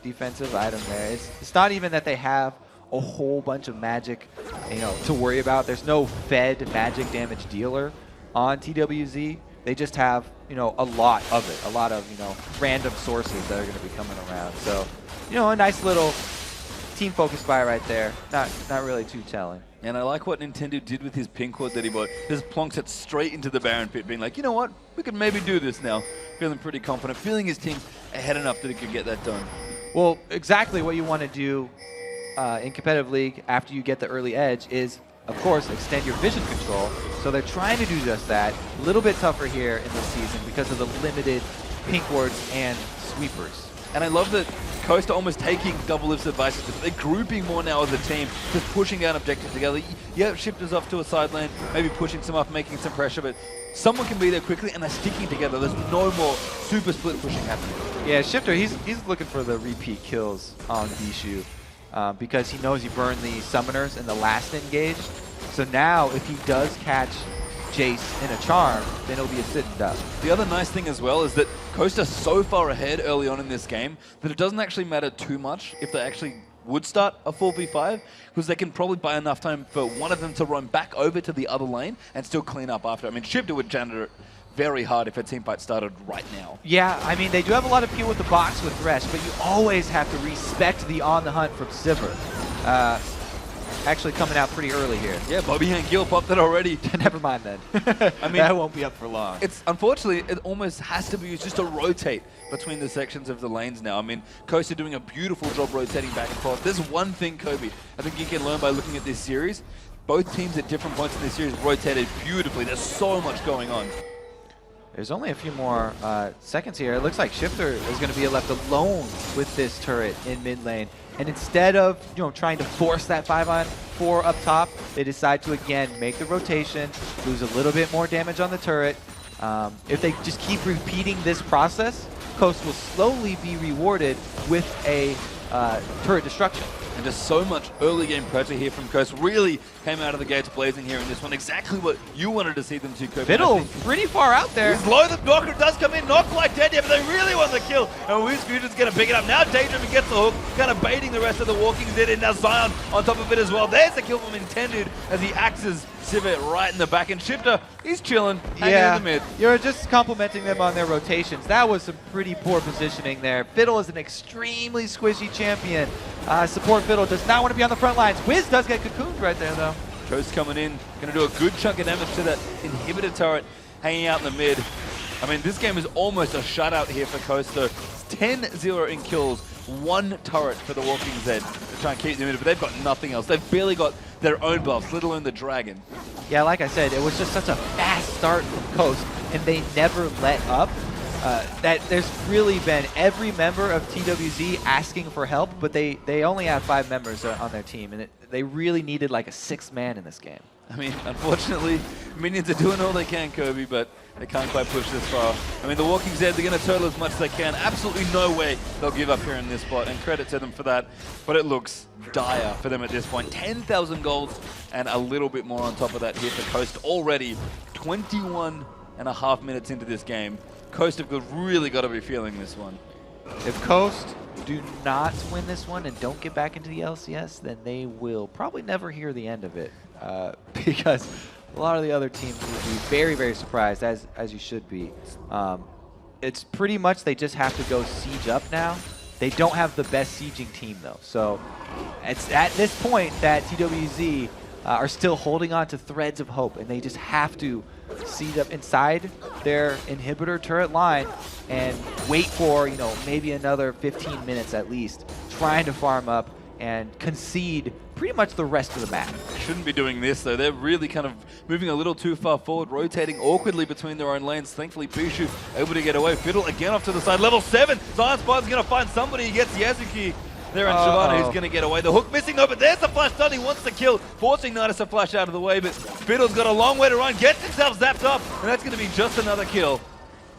defensive item there. It's not even that they have a whole bunch of magic, you know, to worry about. There's no fed magic damage dealer on TWZ. They just have, you know, a lot of it, a lot of, you know, random sources that are going to be coming around. So, you know, a nice little team focus buy right there. Not really too telling. And I like what Nintendo did with his pink ward that he bought. Just plonks it straight into the Baron pit, being like, you know what? We could maybe do this now. Feeling pretty confident, feeling his team ahead enough that he could get that done. Well, exactly what you want to do in competitive league after you get the early edge is, of course, extend your vision control. So they're trying to do just that. A little bit tougher here in this season because of the limited pink wards and sweepers. And I love that Coast are almost taking Double Lift's advice. They're grouping more now as a team, just pushing down objectives together. Yeah, Shifters off to a side lane, maybe pushing some up, making some pressure, but someone can be there quickly and they're sticking together. There's no more super split pushing happening. Yeah, Shifter, he's looking for the repeat kills on Bishu because he knows he burned the summoners in the last engage. So now if he does catch Jace in a charm, then it'll be a sit and duck. The other nice thing as well is that Coast are so far ahead early on in this game that it doesn't actually matter too much if they actually would start a 4v5, because they can probably buy enough time for one of them to run back over to the other lane and still clean up after. I mean, Shifter would janitor it very hard if a team fight started right now. Yeah, I mean, they do have a lot of peel with the box with Thresh, but you always have to respect the on the hunt from Sivir. Actually coming out pretty early here. Yeah, Bobby and Gil popped it already. Never mind then. I mean, that won't be up for long. It's unfortunately, it almost has to be used just to rotate between the sections of the lanes now. I mean, Coast are doing a beautiful job rotating back and forth. There's one thing, Kobe, I think you can learn by looking at this series. Both teams at different points in this series rotated beautifully. There's so much going on. There's only a few more seconds here. It looks like Shifter is going to be left alone with this turret in mid lane. And instead of, you know, trying to force that 5-on-4 up top, they decide to again make the rotation, lose a little bit more damage on the turret. If they just keep repeating this process, Coast will slowly be rewarded with a turret destruction. And just so much early game pressure here from Coast. Really came out of the gates blazing here in this one. Exactly what you wanted to see them do, Kobe. Fiddle pretty far out there. He's low, the knocker does come in, not quite dead yet, but they really want the kill. And Woo's Future's going to pick it up. Now Daydream gets the hook, kind of baiting the rest of the Walking Dead, and now Zion on top of it as well. There's the kill from Intended as he axes Sivir right in the back. And Shifter, he's chilling, hanging in the mid. You're just complimenting them on their rotations. That was some pretty poor positioning there. Fiddle is an extremely squishy champion. Support Fiddle does not want to be on the front lines. Wiz does get cocooned right there, though. Coast coming in, going to do a good chunk of damage to that inhibitor turret hanging out in the mid. I mean, this game is almost a shutout here for Coast, though. It's 10-0 in kills, 1 turret for the Walking Zed to try and keep them in, but they've got nothing else. They've barely got their own buffs, let alone the Dragon. Yeah, like I said, it was just such a fast start from Coast, and they never let up. That there's really been every member of TWZ asking for help, but they only have 5 members on their team, and they really needed like a 6th man in this game. I mean, unfortunately, Minions are doing all they can, Kobe, but they can't quite push this far. I mean, the Walking Dead, they're going to turtle as much as they can. Absolutely no way they'll give up here in this spot, and credit to them for that. But it looks dire for them at this point. 10,000 gold and a little bit more on top of that here for Coast. Already 21.5 minutes into this game. Coast have really got to be feeling this one. If Coast do not win this one and don't get back into the LCS, then they will probably never hear the end of it, because a lot of the other teams will be very, very surprised, as you should be. It's pretty much they just have to go siege up now. They don't have the best sieging team, though. So it's at this point that TWZ are still holding on to threads of hope, and they just have to siege up inside their inhibitor turret line and wait for, you know, maybe another 15 minutes at least, trying to farm up and concede pretty much the rest of the map. Shouldn't be doing this, though. They're really kind of moving a little too far forward, rotating awkwardly between their own lanes. Thankfully, Bishu able to get away. Fiddle again off to the side. Level 7. Zion Spider's going to find somebody. He gets Yazuki there, and Shyvana who's going to get away. The hook missing though, but there's the flash stun. He wants to kill, forcing Nidus to flash out of the way, but Fiddle's got a long way to run, gets himself zapped up, and that's going to be just another kill.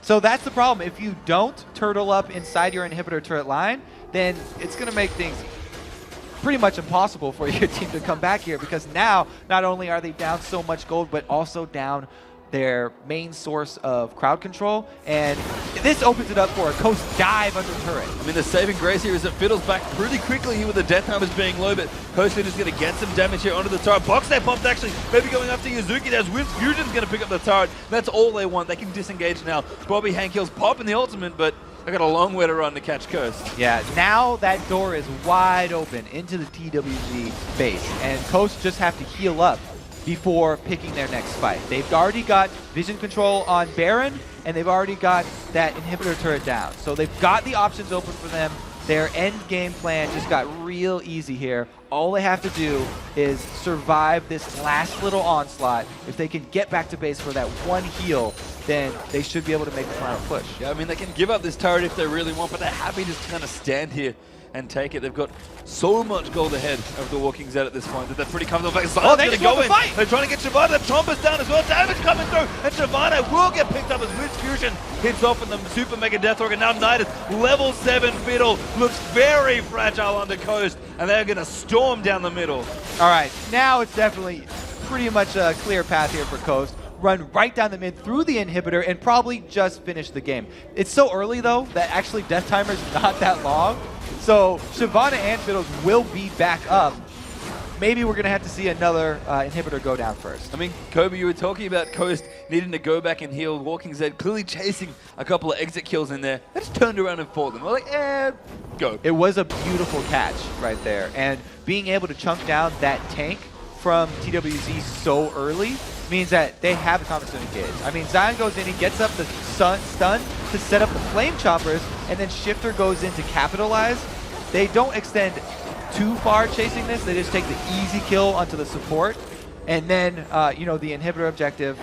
So that's the problem. If you don't turtle up inside your inhibitor turret line, then it's going to make things pretty much impossible for your team to come back here, because now not only are they down so much gold, but also down their main source of crowd control, and this opens it up for a Coast dive under turret. I mean, the saving grace here is that Fiddle's back pretty quickly here with the death numbers being low, but Coast is going to get some damage here onto the turret. Box that popped actually, maybe going after Yazuki. There's Wiz Fusion's going to pick up the turret. That's all they want. They can disengage now. Bobby Hankill's popping the ultimate, but they got a long way to run to catch Coast. Yeah, now that door is wide open into the TWZ base, and Coast just have to heal up before picking their next fight. They've already got vision control on Baron, and they've already got that inhibitor turret down. So they've got the options open for them. Their end game plan just got real easy here. All they have to do is survive this last little onslaught. If they can get back to base for that one heal, then they should be able to make the final push. Yeah, I mean, they can give up this turret if they really want, but they're happy just to kind of stand here and take it. They've got so much gold ahead of the Walking Dead at this point that they're pretty comfortable. Oh, they just go want in. to fight! They're trying to get Shyvana. The Chompers down as well. Damage coming through, and Shyvana will get picked up as Wiz Fusion hits off in the Super Mega Death Organ. Now Nidus, level 7 Fiddle, looks very fragile under Coast, and they're going to storm down the middle. All right, now it's definitely pretty much a clear path here for Coast. Run right down the mid through the inhibitor and probably just finish the game. It's so early though that actually death timer's not that long. So Shyvana and Fiddles will be back up. Maybe we're gonna have to see another inhibitor go down first. I mean, Kobe, you were talking about Coast needing to go back and heal. Walking Dead clearly chasing a couple of exit kills in there. They just turned around and fought them. We're like, go. It was a beautiful catch right there. And being able to chunk down that tank from TWZ so early means that they have a time to engage. I mean, Zion goes in, he gets up the stun to set up the flame choppers, and then Shifter goes in to capitalize. They don't extend too far chasing this. They just take the easy kill onto the support, and then you know, the inhibitor objective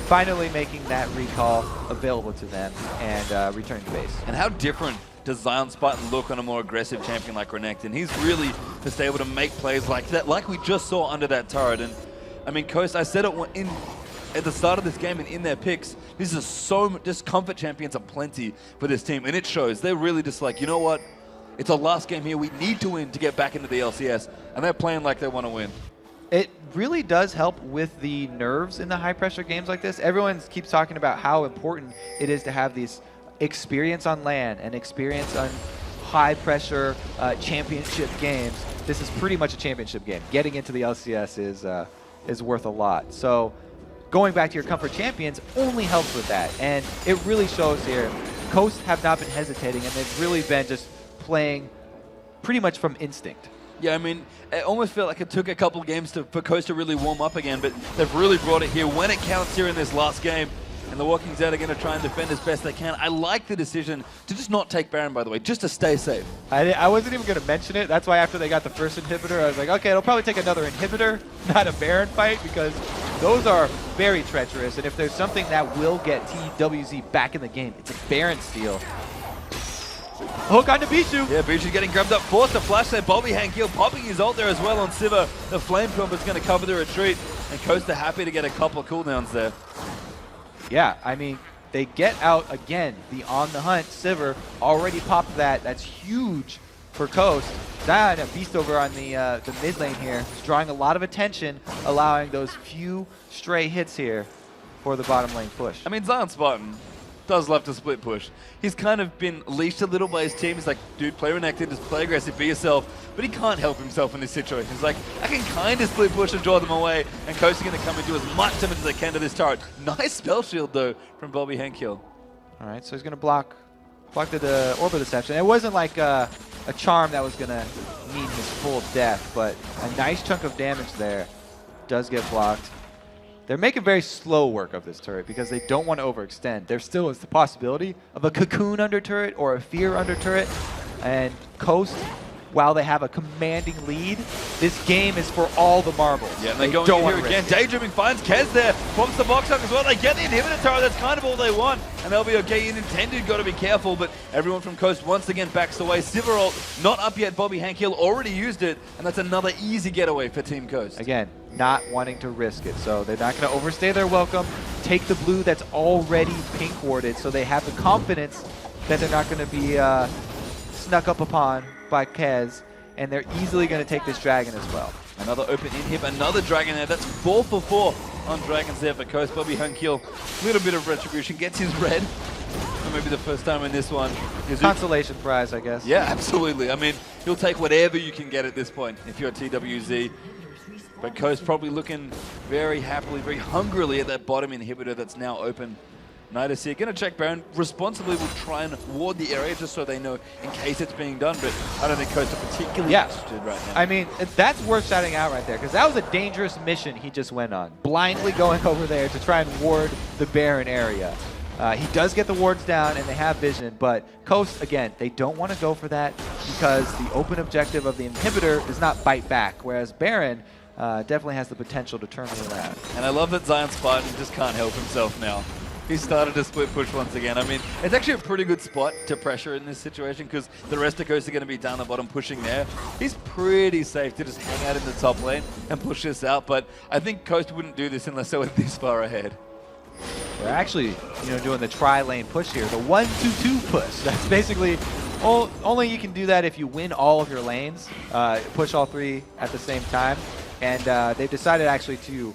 finally making that recall available to them and returning to base. And how different does Zion Spartan look on a more aggressive champion like Renekton? He's really just able to make plays like that, like we just saw under that turret. And I mean, Coast, I said it at the start of this game and in their picks, this is just comfort champions aplenty for this team, and it shows. They're really just like, you know what? It's our last game here. We need to win to get back into the LCS, and they're playing like they want to win. It really does help with the nerves in the high-pressure games like this. Everyone keeps talking about how important it is to have these experience on LAN and experience on high-pressure championship games. This is pretty much a championship game. Getting into the LCS is worth a lot. So going back to your comfort champions only helps with that, and it really shows here. Coast have not been hesitating, and they've really been just playing pretty much from instinct. Yeah, I mean, it almost felt like it took a couple games for Coast to really warm up again, but they've really brought it here when it counts here in this last game. And the Walking Dead are going to try and defend as best they can. I like the decision to just not take Baron, by the way, just to stay safe. I wasn't even going to mention it. That's why after they got the first inhibitor, I was like, okay, it'll probably take another inhibitor, not a Baron fight, because those are very treacherous. And if there's something that will get TWZ back in the game, it's a Baron steal. Hook onto Bishu. Yeah, Bishu's getting grabbed up, forced to flash there. Bobby Hankiel popping his ult there as well on Sivir. The Flame Pump is going to cover the retreat, and Coast are happy to get a couple of cooldowns there. Yeah, I mean, they get out again. The On the Hunt Sivir already popped that. That's huge for Coast. Zion, a beast over on the mid lane here, is drawing a lot of attention, allowing those few stray hits here for the bottom lane push. I mean, Zion Spartan, does love to split push. He's kind of been leashed a little by his team. He's like, dude, play Renekton, just play aggressive, be yourself. But he can't help himself in this situation. He's like, I can kind of split push and draw them away, and Coast are going to come and do as much damage as they can to this turret. Nice spell shield, though, from Bobby Henkiel. All right, so he's going to block the Orbital Deception. It wasn't like a charm that was going to mean his full death, but a nice chunk of damage there does get blocked. They're making very slow work of this turret because they don't want to overextend. There still is the possibility of a Cocoon under turret or a Fear under turret. And Coast, while they have a commanding lead, this game is for all the marbles. Yeah, and they go in here again. Daydreaming finds Kez there. Bumps the box up as well. They get the inhibitor tower. That's kind of all they want. And they'll be okay. Intended, got to be careful. But everyone from Coast once again backs away. Siveralt not up yet. Bobby Henkiel already used it. And that's another easy getaway for Team Coast. Again, not wanting to risk it. So they're not going to overstay their welcome. Take the blue that's already pink warded. So they have the confidence that they're not going to be snuck up upon by Kez, and they're easily going to take this dragon as well. Another open inhib, another dragon there. That's 4 for 4 on dragons there for Coast. Bobby Henkiel, a little bit of retribution, gets his red. Or maybe the first time in this one. Consolation prize, I guess. Yeah, absolutely. I mean, he'll take whatever you can get at this point if you're TWZ. But Coast probably looking very happily, very hungrily at that bottom inhibitor that's now open. Nidus here, going to check Baron. Responsibly will try and ward the area just so they know in case it's being done, but I don't think Coast are particularly interested right now. I mean, that's worth shouting out right there, because that was a dangerous mission he just went on. Blindly going over there to try and ward the Baron area. He does get the wards down, and they have vision, but Coast, again, they don't want to go for that because the open objective of the inhibitor is not bite back, whereas Baron definitely has the potential to turn it around. And I love that Zion Spartan just can't help himself now. He started to split push once again. I mean, it's actually a pretty good spot to pressure in this situation because the rest of Coast are going to be down the bottom pushing there. He's pretty safe to just hang out in the top lane and push this out, but I think Coast wouldn't do this unless they were this far ahead. We're actually, doing the tri-lane push here, the 1-2-2 push. That's basically, only you can do that if you win all of your lanes, push all 3 at the same time, and they've decided actually to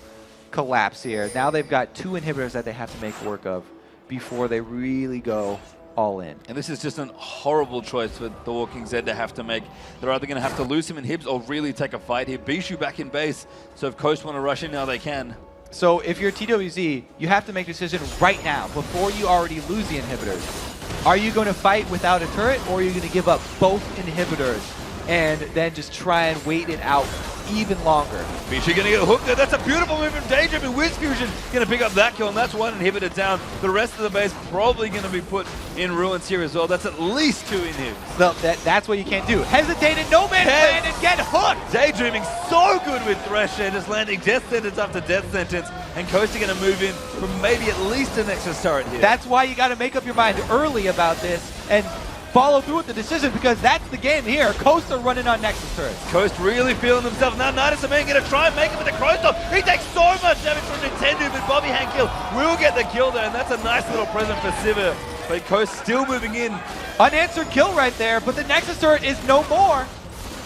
collapse here. Now they've got 2 inhibitors that they have to make work of before they really go all in. And this is just a horrible choice for the Walking Zed to have to make. They're either going to have to lose him in Hibs or really take a fight here. Bishu back in base, so if Coast want to rush in now, they can. So if you're TWZ, you have to make a decision right now before you already lose the inhibitors. Are you going to fight without a turret, or are you going to give up both inhibitors and then just try and wait it out even longer? Bishu going to get hooked there. That's a beautiful move from Daydream, and Wiz Fusion going to pick up that kill, and that's 1 inhibitor down. The rest of the base probably going to be put in ruins here as well. That's at least 2 inhibs. No, that's what you can't do. Hesitate in no man's land and get hooked! Daydreaming so good with Thresh there, just landing death sentence after death sentence, and Coast are going to move in for maybe at least a Nexus turret here. That's why you got to make up your mind early about this and follow through with the decision, because that's the game here. Coast are running on Nexus turrets. Coast really feeling themselves. Now Nidus going to try and make it with the Crowstorm. He takes so much damage from Nintendo, but Bobby Henkiel will get the kill there, and that's a nice little present for Sivir. But Coast still moving in. Unanswered kill right there, but the Nexus turret is no more.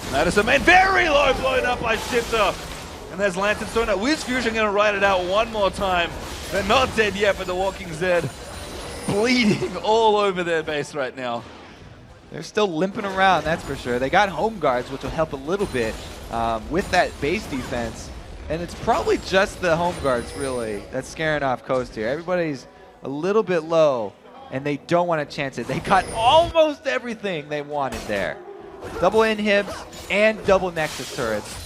Nidus very low, blown up by Shifter. And there's Lantern Stone. Now Wiz Fusion going to ride it out one more time. They're not dead yet, but the Walking Zed bleeding all over their base right now. They're still limping around, that's for sure. They got home guards, which will help a little bit with that base defense. And it's probably just the home guards, really, that's scaring off Coast here. Everybody's a little bit low, and they don't want to chance it. They got almost everything they wanted there. Double inhibs and double Nexus turrets.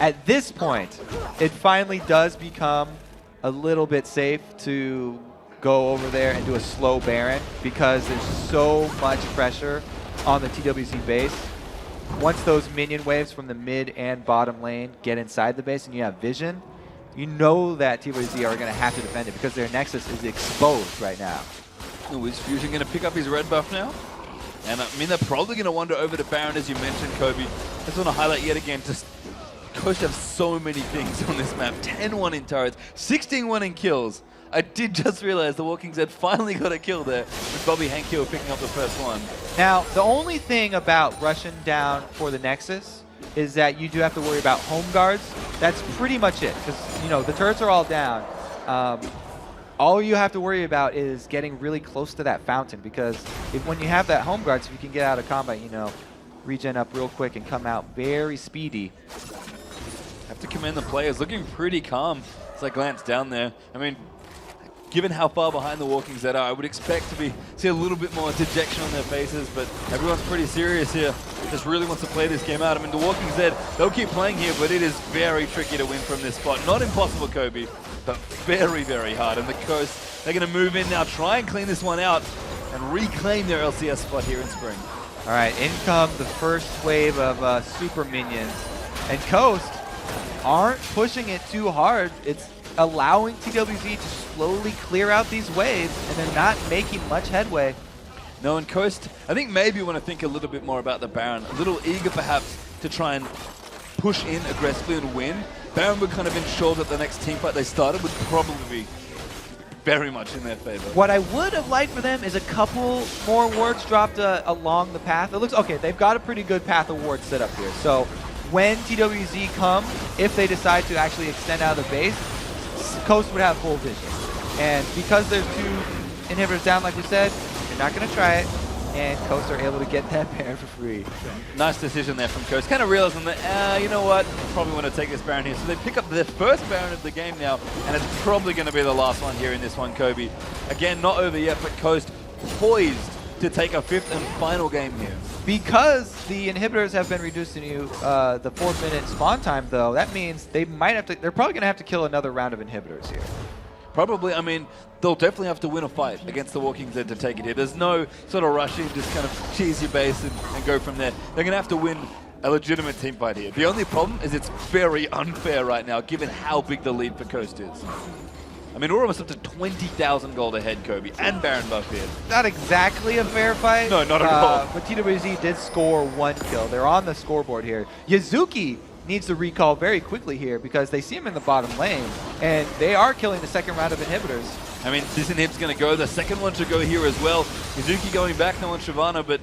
At this point, it finally does become a little bit safe to go over there and do a slow Baron, because there's so much pressure on the TWZ base. Once those minion waves from the mid and bottom lane get inside the base and you have vision, you know that TWZ are going to have to defend it because their Nexus is exposed right now. Is Fusion going to pick up his red buff now? And I mean, they're probably going to wander over to Baron, as you mentioned, Kobe. I just want to highlight yet again, just Coast have so many things on this map. 10-1 in turrets, 16-1 in kills. I did just realize the Walking Zed finally got a kill there with Bobby Henkiel picking up the first one. Now, the only thing about rushing down for the Nexus is that you do have to worry about home guards. That's pretty much it, because, the turrets are all down. all you have to worry about is getting really close to that fountain, because when you have that home guard, so you can get out of combat, you know, regen up real quick and come out very speedy. Have to commend the players, looking pretty calm as I glance down there. I mean, given how far behind the Walking Zed are, I would expect to see a little bit more dejection on their faces, but everyone's pretty serious here. Just really wants to play this game out. I mean, the Walking Zed, they'll keep playing here, but it is very tricky to win from this spot. Not impossible, Kobe, but very, very hard. And the Coast, they're going to move in now, try and clean this one out, and reclaim their LCS spot here in Spring. All right, in come the first wave of super minions. And Coast aren't pushing it too hard. It's allowing TWZ to slowly clear out these waves, and they're not making much headway. No, and Coast, I think maybe you want to think a little bit more about the Baron. A little eager perhaps to try and push in aggressively and win. Baron would kind of ensure that the next team fight they started would probably be very much in their favor. What I would have liked for them is a couple more wards dropped along the path. It looks, okay, they've got a pretty good path of wards set up here. So when TWZ come, if they decide to actually extend out of the base, Coast would have full vision. And because there's 2 inhibitors down, like we said, you're not going to try it. And Coast are able to get that Baron for free. Nice decision there from Coast. Kind of realizing that, you know what, probably want to take this Baron here. So they pick up their first Baron of the game now, and it's probably going to be the last one here in this one, Kobe. Again, not over yet, but Coast poised to take a 5th and final game here. Because the inhibitors have been reducing you the 4-minute spawn time, though, that means they might have to, they're probably going to have to kill another round of inhibitors here. Probably, I mean, they'll definitely have to win a fight against the Walking Dead to take it here. There's no sort of rushing, just kind of cheese your base and go from there. They're going to have to win a legitimate team fight here. The only problem is it's very unfair right now, given how big the lead for Coast is. I mean, we're almost up to 20,000 gold ahead, Kobe, and Baron buff here. Not exactly a fair fight. No, not at all. But TWZ did score 1 kill. They're on the scoreboard here. Yazuki needs to recall very quickly here because they see him in the bottom lane, and they are killing the second round of inhibitors. I mean, this inhib's going to go. The second one should go here as well. Yazuki going back now on Shyvana, but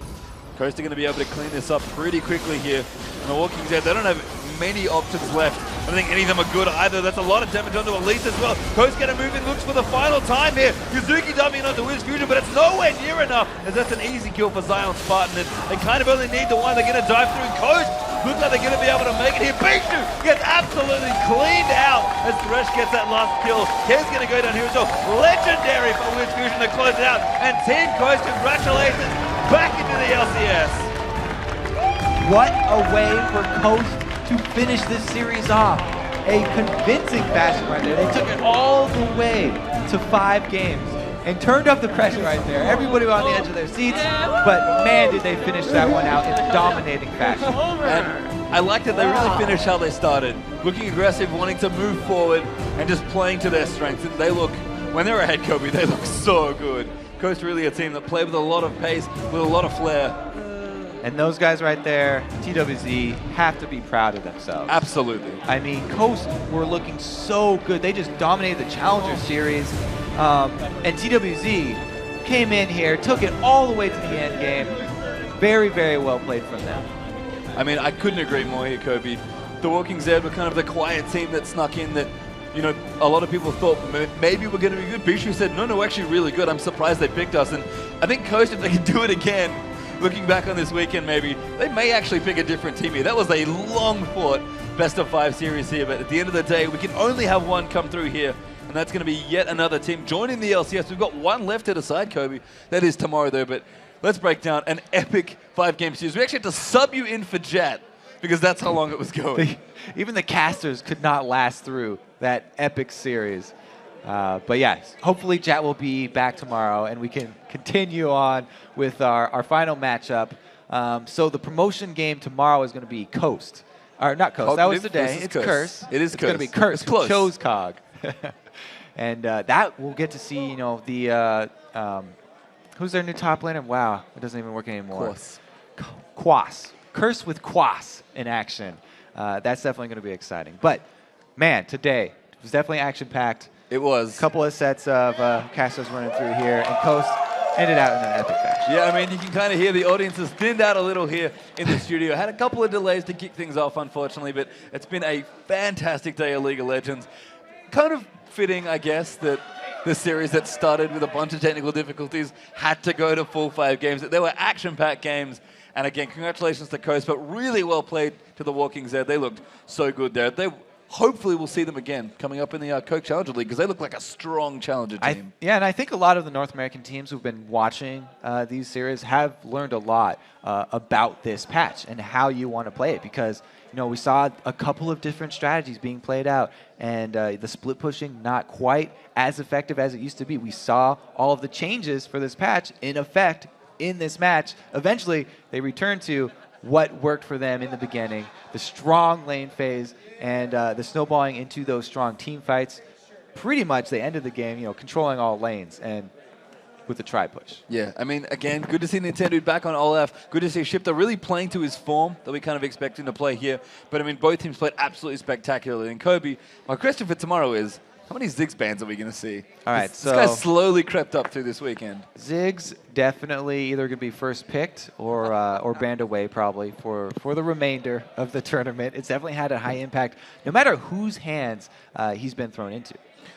Coast are going to be able to clean this up pretty quickly here. And the Walking Dead, they don't have many options left. I don't think any of them are good either. That's a lot of damage onto Elise as well. Coast going to move in, looks for the final time here. Yazuki dumping onto Wiz Fusion, but it's nowhere near enough, as that's an easy kill for Zion Spartan. And they kind of only need the one. They're going to dive through Coast. Looks like they're going to be able to make it here. Bishu gets absolutely cleaned out as Thresh gets that last kill. Here's going to go down here as well. Legendary for Wiz Fusion to close it out. And Team Coast, congratulations, back into the LCS. What a way for Coast to finish this series off. A convincing fashion right there. They took it all the way to 5 games and turned up the pressure right there. Everybody was on the edge of their seats, but man, did they finish that one out in a dominating fashion. And I like that they really finished how they started. Looking aggressive, wanting to move forward, and just playing to their strengths. And they look, when they're ahead, Kobe, they look so good. Coast really a team that play with a lot of pace, with a lot of flair. And those guys right there, TWZ, have to be proud of themselves. Absolutely. I mean, Coast were looking so good. They just dominated the Challenger Series. And TWZ came in here, took it all the way to the end game. Very, very well played from them. I mean, I couldn't agree more here, Kobe. The Walking Dead were kind of the quiet team that snuck in that, you know, a lot of people thought maybe we're going to be good. Bishu said, no, we're actually really good. I'm surprised they picked us. And I think Coast, if they can do it again, looking back on this weekend maybe, they may actually pick a different team here. That was a long-fought best-of-5 series here, but at the end of the day, we can only have one come through here, and that's going to be yet another team joining the LCS. We've got one left to decide, Kobe. That is tomorrow, though, but let's break down an epic 5-game series. We actually had to sub you in for Jet, because that's how long it was going. Even the casters could not last through that epic series. But yeah, hopefully Jat will be back tomorrow and we can continue on with our final matchup. So the promotion game tomorrow is going to be Coast. Or not Coast, that was today. It's Curse. It is It's going to be Curse. It's close. Chose Cog. And that we'll get to see, you know, the who's their new top laner? Wow, it doesn't even work anymore. Quas. Curse with Quas in action. That's definitely going to be exciting. But man, today it was definitely action-packed. It was. A couple of sets of casters running through here, and Coast ended out in an epic fashion. Yeah, I mean, you can kind of hear the audience has thinned out a little here in the studio. Had a couple of delays to kick things off, unfortunately, but it's been a fantastic day of League of Legends. Kind of fitting, I guess, that the series that started with a bunch of technical difficulties had to go to full 5 games. They were action-packed games. And again, congratulations to Coast, but really well played to the Walking Zed. They looked so good there. Hopefully we'll see them again coming up in the Coke Challenger League because they look like a strong challenger team. Yeah, and I think a lot of the North American teams who've been watching these series have learned a lot about this patch and how you want to play it because we saw a couple of different strategies being played out, and the split pushing not quite as effective as it used to be. We saw all of the changes for this patch in effect in this match. Eventually, they returned to what worked for them in the beginning, the strong lane phase and the snowballing into those strong team fights. Pretty much they ended the game, controlling all lanes and with the tri-push. Yeah, I mean, again, good to see Nintendo back on Olaf. Good to see Shifter really playing to his form that we kind of expect him to play here. But, I mean, both teams played absolutely spectacularly. And Kobe, my question for tomorrow is, how many Ziggs bans are we going to see? All right, this guy slowly crept up through this weekend. Ziggs definitely either going to be first picked or banned away probably for the remainder of the tournament. It's definitely had a high impact, no matter whose hands he's been thrown into.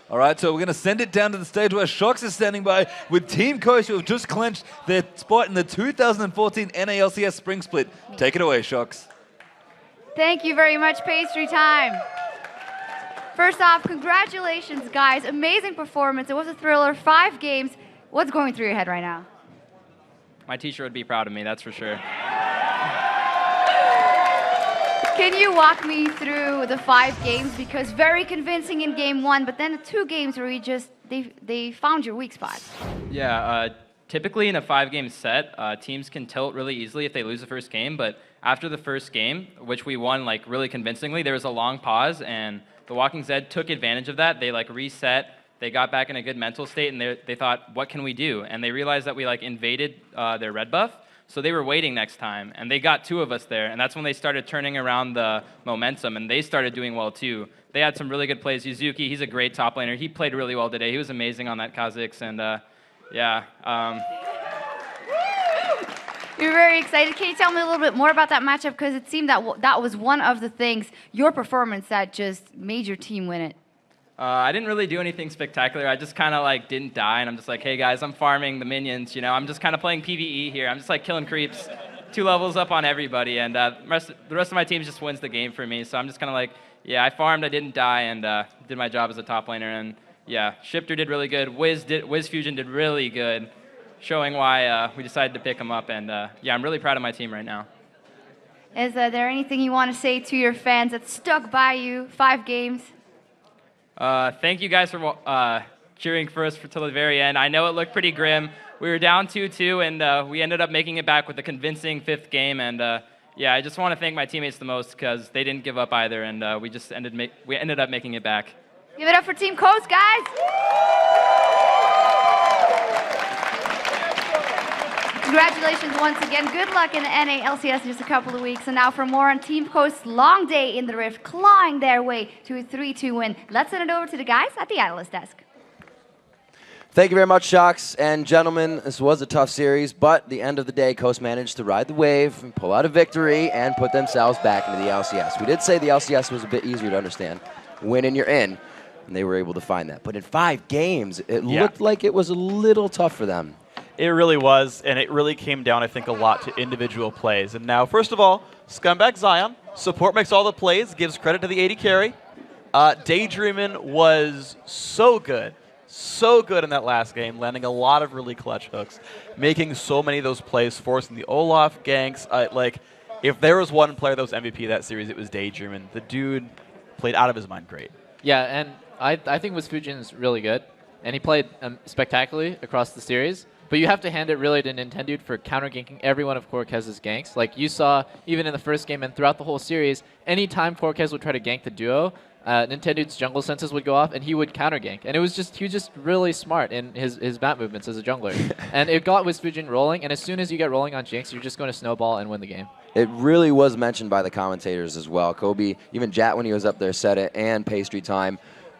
All right, so we're going to send it down to the stage where Shox is standing by with Team Coast, who have just clinched their spot in the 2014 NALCS Spring Split. Take it away, Shox. Thank you very much, Pastry Time. First off, congratulations, guys. Amazing performance. It was a thriller. 5 games. What's going through your head right now? My teacher would be proud of me, that's for sure. Can you walk me through the 5 games? Because very convincing in game 1, but then the 2 games where they found your weak spots. Yeah, typically in a 5-game set, teams can tilt really easily if they lose the first game, but after the first game, which we won really convincingly, there was a long pause, and the Walking Zed took advantage of that. They reset, they got back in a good mental state, and they thought, what can we do? And they realized that we invaded their red buff, so they were waiting next time, and they got 2 of us there, and that's when they started turning around the momentum, and they started doing well too. They had some really good plays. Yuzuki, he's a great top laner. He played really well today. He was amazing on that Kha'Zix, and yeah. You're very excited. Can you tell me a little bit more about that matchup? Because it seemed that that was one of the things, your performance, that just made your team win it. I didn't really do anything spectacular. I just kind of didn't die, and I'm just hey guys, I'm farming the minions. I'm just kind of playing PvE here. I'm just killing creeps, 2 levels up on everybody, and the rest of my team just wins the game for me. So I'm just kind of yeah, I farmed, I didn't die, and did my job as a top laner. And yeah, Shifter did really good. Wiz Fusion did really good, showing why we decided to pick him up. And yeah, I'm really proud of my team right now. Is there anything you want to say to your fans that stuck by you 5 games? Thank you guys for cheering for us till the very end. I know it looked pretty grim. We were down 2-2, and we ended up making it back with a convincing 5th game. And yeah, I just want to thank my teammates the most because they didn't give up either, and we ended up making it back. Give it up for Team Coast, guys. Congratulations once again. Good luck in the NA LCS in just a couple of weeks. And now for more on Team Coast's long day in the Rift, clawing their way to a 3-2 win. Let's send it over to the guys at the Analyst desk. Thank you very much, Shox. And gentlemen, this was a tough series, but at the end of the day, Coast managed to ride the wave and pull out a victory and put themselves back into the LCS. We did say the LCS was a bit easier to understand. Win and you're in, and they were able to find that. But in 5 games, it looked like it was a little tough for them. It really was, and it really came down, I think, a lot to individual plays. And now, first of all, Scumbag Zion. Support makes all the plays, gives credit to the AD carry. Daydreamin' was so good in that last game, landing a lot of really clutch hooks, making so many of those plays, forcing the Olaf ganks. If there was one player that was MVP of that series, it was Daydreamin'. The dude played out of his mind great. Yeah, and I think Wiz Fusion is really good, and he played spectacularly across the series. But you have to hand it really to Nintendo for counter-ganking every one of Corkez's ganks. Like you saw, even in the first game and throughout the whole series, anytime Corkez would try to gank the duo, Nintendo's jungle senses would go off and he would counter-gank. And he was just really smart in his map movements as a jungler. And it got Wiz Fusion rolling, and as soon as you get rolling on Jinx, you're just going to snowball and win the game. It really was mentioned by the commentators as well. Kobe, even Jat when he was up there said it, and Pastry Time.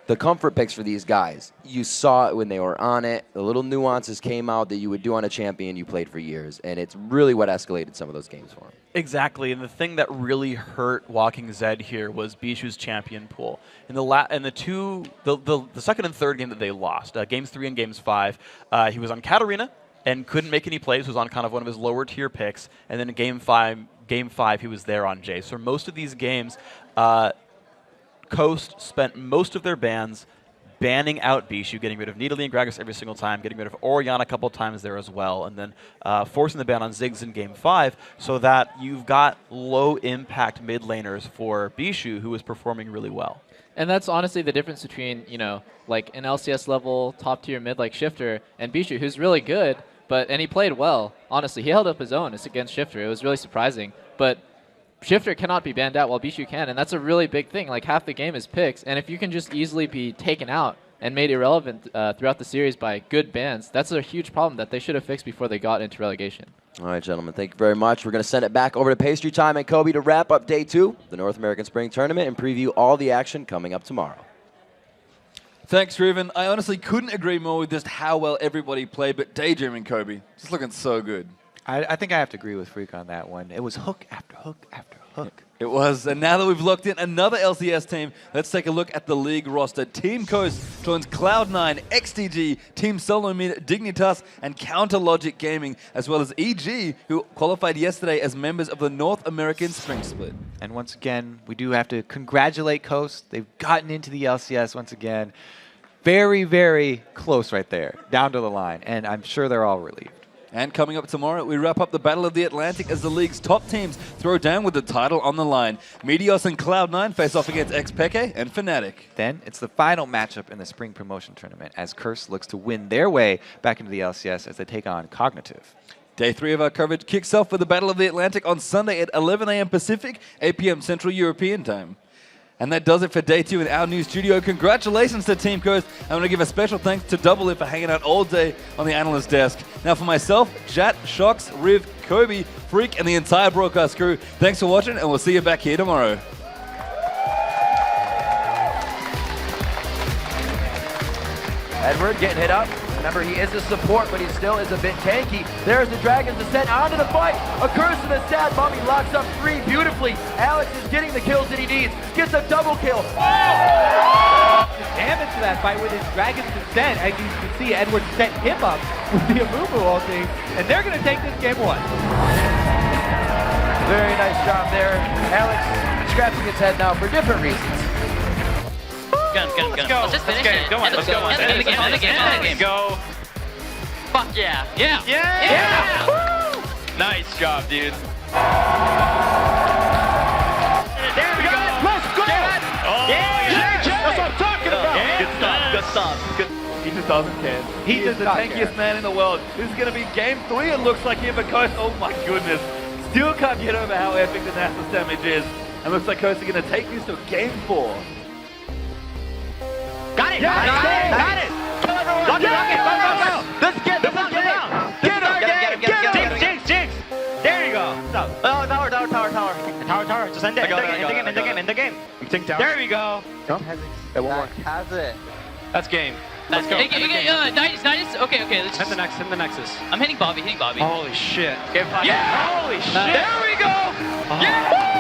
the comfort picks for these guys, you saw it when they were on it. The little nuances came out that you would do on a champion you played for years, and it's really what escalated some of those games for him. Exactly, and the thing that really hurt Walking Zed here was Bishu's champion pool. In the second and third game that they lost, games 3 and games 5, he was on Katarina and couldn't make any plays. Was on kind of one of his lower tier picks, and then in game 5, he was there on Jace. So most of these games, Coast spent most of their bans banning out Bishu, getting rid of Nidalee and Gragas every single time, getting rid of Orianna a couple times there as well, and then forcing the ban on Ziggs in game 5 so that you've got low-impact mid laners for Bishu, who is performing really well. And that's honestly the difference between, like an LCS level top-tier mid like Shifter and Bishu, who's really good, and he played well. Honestly, he held up his own against Shifter. It was really surprising. But Shifter cannot be banned out while Bishu can, and that's a really big thing. Like, half the game is picks, and if you can just easily be taken out and made irrelevant throughout the series by good bans, that's a huge problem that they should have fixed before they got into relegation. All right, gentlemen, thank you very much. We're going to send it back over to Pastry Time and Kobe to wrap up Day 2, the North American Spring Tournament, and preview all the action coming up tomorrow. Thanks, Riven. I honestly couldn't agree more with just how well everybody played, but Daydreaming, Kobe, just looking so good. I think I have to agree with Freak on that one. It was hook after hook after hook. It was, and now that we've locked in another LCS team, let's take a look at the league roster. Team Coast joins Cloud9, XDG, Team Solo Mid, Dignitas, and Counter Logic Gaming, as well as EG, who qualified yesterday as members of the North American Spring Split. And once again, we do have to congratulate Coast. They've gotten into the LCS once again. Very, very close right there, down to the line, and I'm sure they're all relieved. And coming up tomorrow, we wrap up the Battle of the Atlantic as the league's top teams throw down with the title on the line. Meteos and Cloud9 face off against XPeke and Fnatic. Then it's the final matchup in the Spring Promotion Tournament as Curse looks to win their way back into the LCS as they take on Cognitive. Day 3 of our coverage kicks off with the Battle of the Atlantic on Sunday at 11 a.m. Pacific, 8 p.m. Central European Time. And that does it for Day 2 in our new studio. Congratulations to Team Coast. I want to give a special thanks to Double It for hanging out all day on the analyst desk. Now for myself, Jat, Shox, Riv, Kobe, Freak, and the entire broadcast crew, thanks for watching, and we'll see you back here tomorrow. Edward getting hit up. Remember, he is a support, but he still is a bit tanky. There's the Dragon's Descent onto the fight. A Curse and a Sad Mummy locks up 3 beautifully. Alex is getting the kills that he needs. Gets a double kill. Damage to that fight with his Dragon's Descent. As you can see, Edward set him up with the Amumu ulting, and they're going to take this game 1. Very nice job there. Alex scratching his head now for different reasons. Gun. Let's go. Let's just finish it. Go on. Let's go. End the game. Go. Fuck yeah. Yeah. Woo! Nice job, dude. There we go. Let's go. Oh, yeah. That's what I'm talking about. Yeah. Good stuff. He just doesn't care. He is the tankiest man in the world. This is going to be game 3, it looks like, here for Coast. Oh my goodness. Still can't get over how epic the Nasus damage is. And looks like Coast are going to take this to game 4. Got it! Yeah, Got it! Kill everyone! Lock it! Go! Let's get him! Get him! Jinx! There you go! Oh, tower! Tower! Just end the game! There we go! One more. Has it. That's game. Let's go. Nice. Okay, let's Hit the Nexus. I'm hitting Bobby. Holy shit. Yeah! Holy shit! There we go! Yeah!